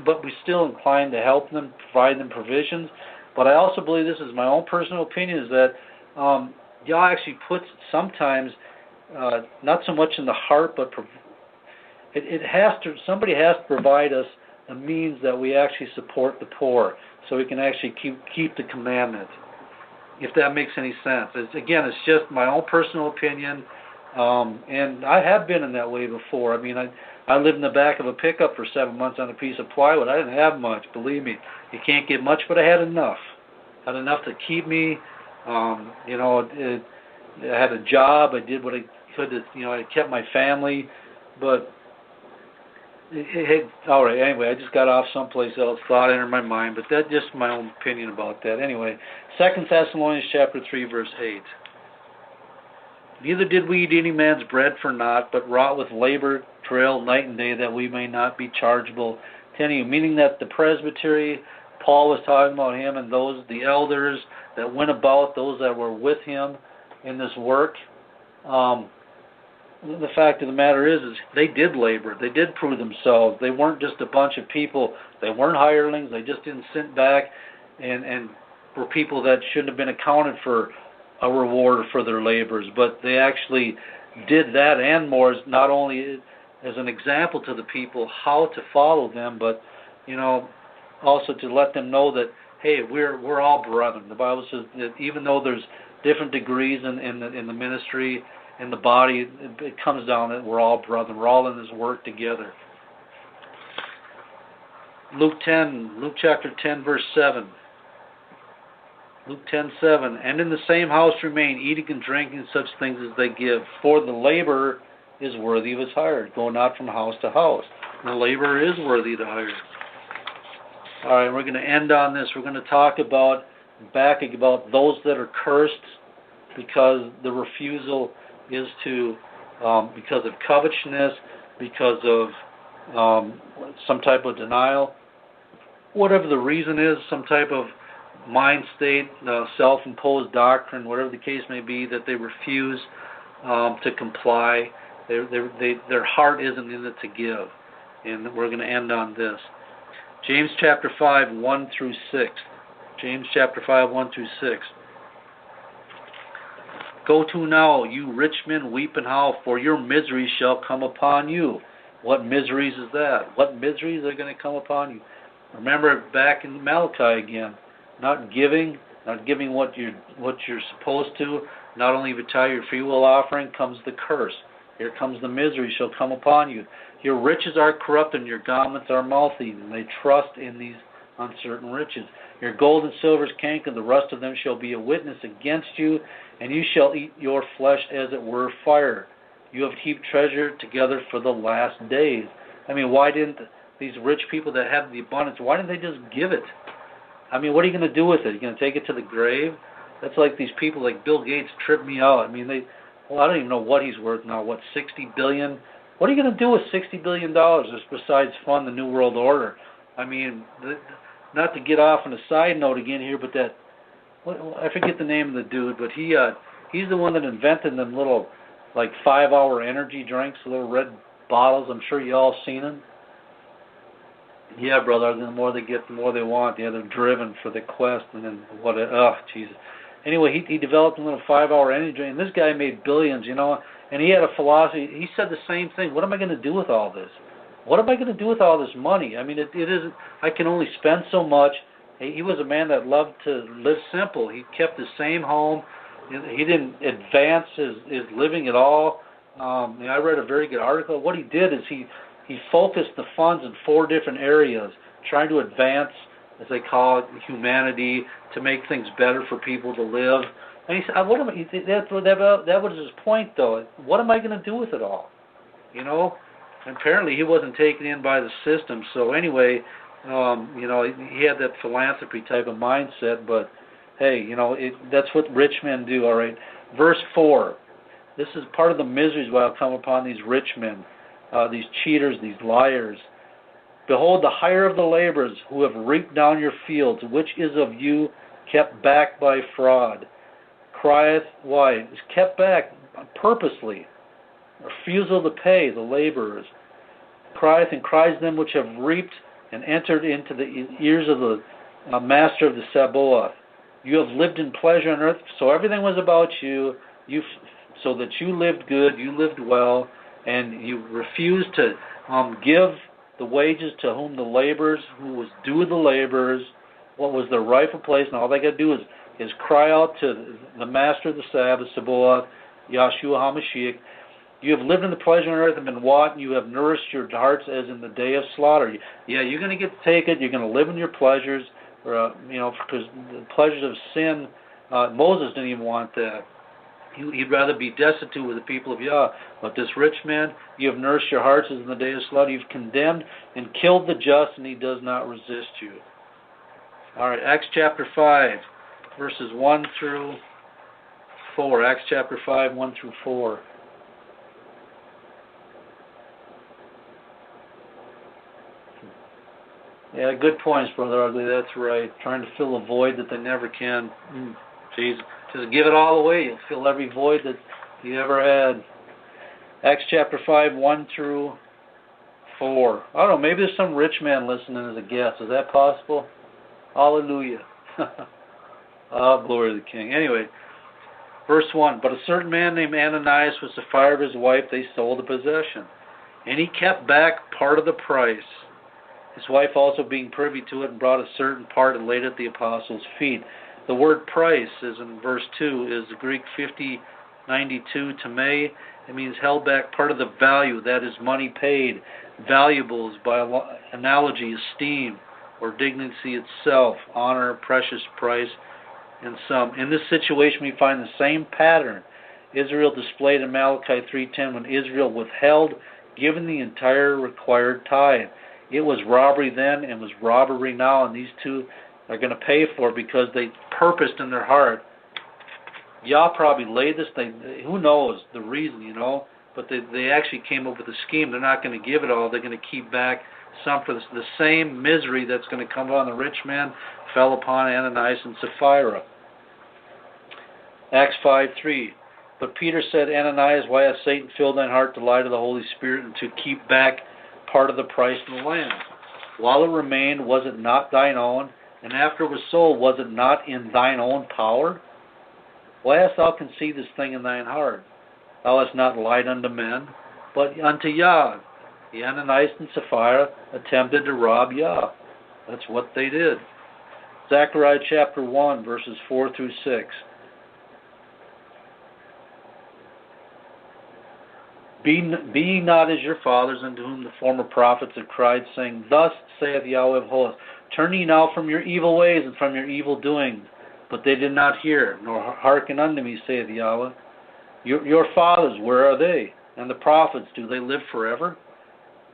[SPEAKER 2] But we still inclined to help them, provide them provisions. But I also believe, this is my own personal opinion, is that Yah actually puts sometimes not so much in the heart, but somebody has to provide us a means that we actually support the poor, so we can actually keep the commandment. If that makes any sense. It's just my own personal opinion, and I have been in that way before. I mean, I lived in the back of a pickup for 7 months on a piece of plywood. I didn't have much, believe me. You can't get much, but I had enough. I had enough to keep me. You know, I had a job. I did what I could to, you know, I kept my family. But, all right, anyway, I just got off someplace else. Thought entered my mind, but that's just my own opinion about that. Anyway, 2 Thessalonians chapter 3, verse 8. Neither did we eat any man's bread for naught, but wrought with labor, toil night and day, that we may not be chargeable to any. Meaning that the presbytery, Paul was talking about him, and the elders that went about, those that were with him in this work. The fact of the matter is they did labor. They did prove themselves. They weren't just a bunch of people. They weren't hirelings. They just didn't sit back and were people that shouldn't have been accounted for a reward for their labors. But they actually did that and more, not only as an example to the people how to follow them, but, you know, also to let them know that, hey, we're all brethren. The Bible says that even though there's different degrees in the ministry, in the body, it comes down that we're all brethren. We're all in this work together. Luke chapter 10, verse 7. Luke 10:7. And in the same house remain, eating and drinking such things as they give. For the laborer is worthy of his hire. Go not from house to house. And the laborer is worthy to hire. All right, we're going to end on this. We're going to talk about those that are cursed because the refusal is to, because of covetousness, because of some type of denial, whatever the reason is, some type of mind state, self-imposed doctrine, whatever the case may be, that they refuse to comply. Their heart isn't in it to give. And we're going to end on this. James chapter 5, 1 through 6. James chapter 5, 1 through 6. Go to now, you rich men, weep and howl, for your misery shall come upon you. What miseries is that? What miseries are going to come upon you? Remember back in Malachi again. Not giving what you're supposed to. Not only retire your free will offering, comes the curse. Here comes the misery shall come upon you. Your riches are corrupt and your garments are moth-eaten. And they trust in these uncertain riches. Your gold and silver is cankered, the rust of them shall be a witness against you, and you shall eat your flesh as it were fire. You have heaped treasure together for the last days. I mean, why didn't these rich people that have the abundance, why didn't they just give it? I mean, what are you going to do with it? Are you going to take it to the grave? That's like these people like Bill Gates trip me out. I mean, I don't even know what he's worth now. What, $60 billion? What are you going to do with $60 billion besides fund the New World Order? I mean, not to get off on a side note again here, but I forget the name of the dude, but he's the one that invented them little, like 5-hour energy drinks, little red bottles. I'm sure you all seen them. Yeah, brother, the more they get, the more they want. Yeah, they're driven for the quest, and then Jesus. Anyway, he developed a little 5-hour energy drink, and this guy made billions, and he had a philosophy. He said the same thing. What am I going to do with all this? What am I going to do with all this money? I mean, it isn't, I can only spend so much. He was a man that loved to live simple. He kept the same home. He didn't advance his living at all. I read a very good article. What he did is he focused the funds in 4 different areas, trying to advance, as they call it, humanity, to make things better for people to live. And he said, that was his point, though. What am I going to do with it all? And apparently he wasn't taken in by the system. So anyway, he had that philanthropy type of mindset. But hey, that's what rich men do. All right. Verse 4. This is part of the miseries that will come upon these rich men. These cheaters, these liars. Behold, the hire of the laborers who have reaped down your fields, which is of you kept back by fraud. Crieth, why? Is kept back purposely. Refusal to pay the laborers. Crieth and cries them which have reaped and entered into the ears of the master of the Sabaoth. You have lived in pleasure on earth, so everything was about you, so that you lived good, you lived well, and you refused to give the wages to whom the laborers, who was due the laborers, what was their rightful place, and all they got to do is cry out to the master of the Sabbath, Sabaoth, Yahshua HaMashiach. You have lived in the pleasure on earth and been wrought, and you have nourished your hearts as in the day of slaughter. Yeah, you're going to get to take it. You're going to live in your pleasures, because the pleasures of sin, Moses didn't even want that. He'd rather be destitute with the people of Yah. But this rich man, you have nourished your hearts as in the day of slaughter. You've condemned and killed the just, and he does not resist you. All right, Acts chapter 5, verses 1 through 4. Acts chapter 5, 1 through 4. Yeah, good points, Brother Ugly. That's right. Trying to fill a void that they never can. Jeez. Just give it all away. You'll fill every void that you ever had. Acts chapter 5, 1 through 4. I don't know, maybe there's some rich man listening as a guest. Is that possible? Hallelujah. Oh, glory to the King. Anyway, verse 1. But a certain man named Ananias was the fire of his wife. They sold the possession. And he kept back part of the price. His wife also being privy to it, and brought a certain part and laid it at the apostles' feet. The word price is in verse 2 is the Greek 50 92, Tamei, it means held back part of the value, that is money paid, valuables, by analogy, esteem, or dignity itself, honor, precious price, and some. In this situation, we find the same pattern Israel displayed in Malachi 3:10 when Israel withheld giving the entire required tithe. It was robbery then and was robbery now, and these two are going to pay for it because they purposed in their heart. Yah probably laid this thing, who knows the reason, but they actually came up with a scheme. They're not going to give it all. They're going to keep back some for the same misery that's going to come on the rich man fell upon Ananias and Sapphira. Acts 5:3. But Peter said, Ananias, why hath Satan filled thine heart to lie to the Holy Spirit and to keep back part of the price of the land? While it remained, was it not thine own? And after it was sold, was it not in thine own power? Why hast thou conceived this thing in thine heart? Thou hast not lied unto men, but unto Yah. The Ananias and Sapphira attempted to rob Yah. That's what they did. Zechariah chapter 1, verses 4 through 6. Be ye not as your fathers, unto whom the former prophets have cried, saying, Thus saith Yahweh of hosts, turn ye now from your evil ways and from your evil doings. But they did not hear, nor hearken unto me, saith Yahweh. Your fathers, where are they? And the prophets, do they live forever?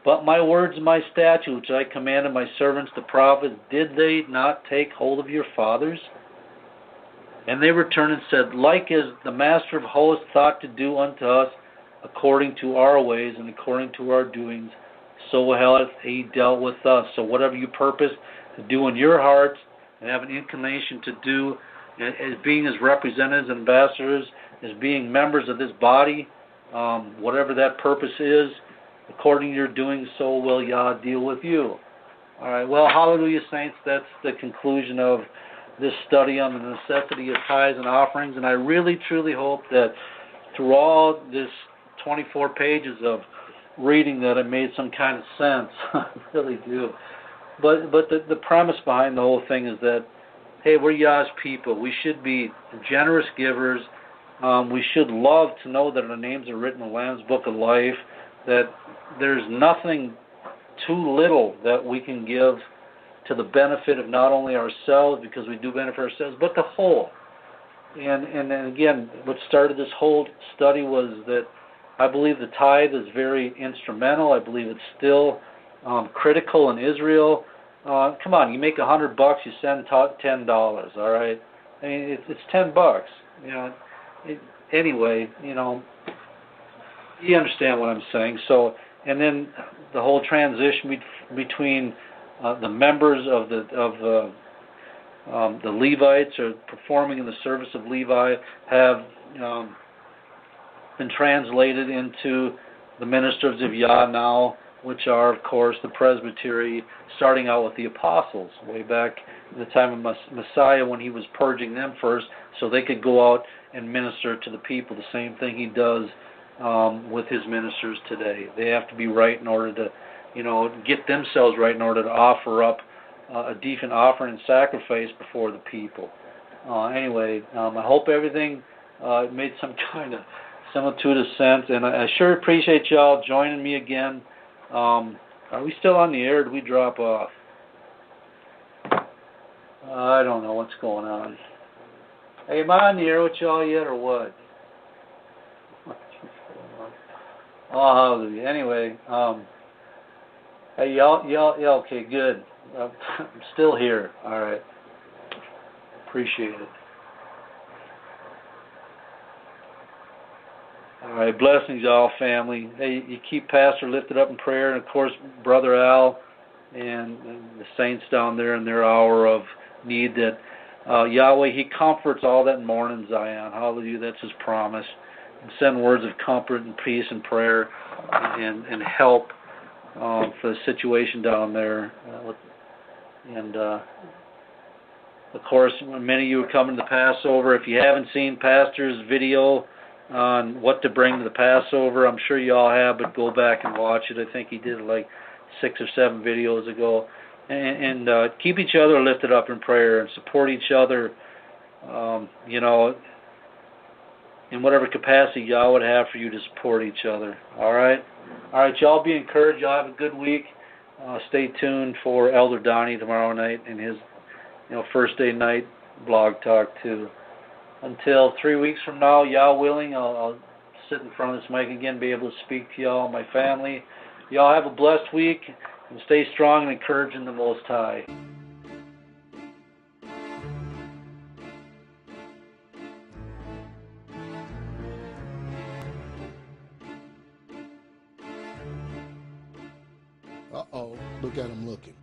[SPEAKER 2] But my words and my statutes, which I commanded my servants the prophets, did they not take hold of your fathers? And they returned and said, Like as the master of hosts thought to do unto us, according to our ways and according to our doings, so hath he dealt with us. So whatever you purpose to do in your hearts and have an inclination to do, as being as representatives and ambassadors, as being members of this body, whatever that purpose is, according to your doing, so will Yah deal with you. All right, well, hallelujah, saints. That's the conclusion of this study on the necessity of tithes and offerings, and I really, truly hope that through all this 24 pages of reading that it made some kind of sense. I really do. But the premise behind the whole thing is that, hey, we're Yah's people. We should be generous givers. We should love to know that our names are written in the Lamb's Book of Life, that there's nothing too little that we can give to the benefit of not only ourselves, because we do benefit ourselves, but the whole. And again, what started this whole study was that I believe the tithe is very instrumental. I believe it's still critical in Israel. Come on, you make $100, you send $10. All right, I mean it's $10. Anyway, you understand what I'm saying. So, and then the whole transition between the members of the Levites, or performing in the service of Levi, have been translated into the ministers of Yah now, which are, of course, the presbytery, starting out with the apostles, way back in the time of Messiah, when he was purging them first, so they could go out and minister to the people. The same thing he does with his ministers today. They have to be right in order to, get themselves right in order to offer up a decent offering and sacrifice before the people. Anyway, I hope everything made some kind of similitude of sense, and I sure appreciate y'all joining me again. Are we still on the air, or did we drop off? I don't know what's going on. Hey, am I on the air with y'all yet, or what? Oh, hallelujah. Anyway, hey, y'all, okay, good. I'm still here. All right. Appreciate it. All right, blessings, y'all, family. Hey, you keep Pastor lifted up in prayer, and of course, Brother Al and the saints down there in their hour of need. That Yahweh, He comforts all that mourn in Zion. Hallelujah, that's His promise. And send words of comfort and peace and prayer and help for the situation down there. And of course, many of you are coming to the Passover. If you haven't seen Pastor's video on what to bring to the Passover, I'm sure you all have, but go back and watch it. I think he did like 6 or 7 videos ago. And keep each other lifted up in prayer and support each other. in whatever capacity y'all would have for you to support each other. All right? All right, y'all be encouraged. Y'all have a good week. Stay tuned for Elder Donnie tomorrow night and his first day night blog talk too. Until 3 weeks from now, y'all willing, I'll sit in front of this mic again, be able to speak to y'all, my family. Y'all have a blessed week and stay strong and encouraged in the Most High.
[SPEAKER 1] Uh-oh, look at him looking.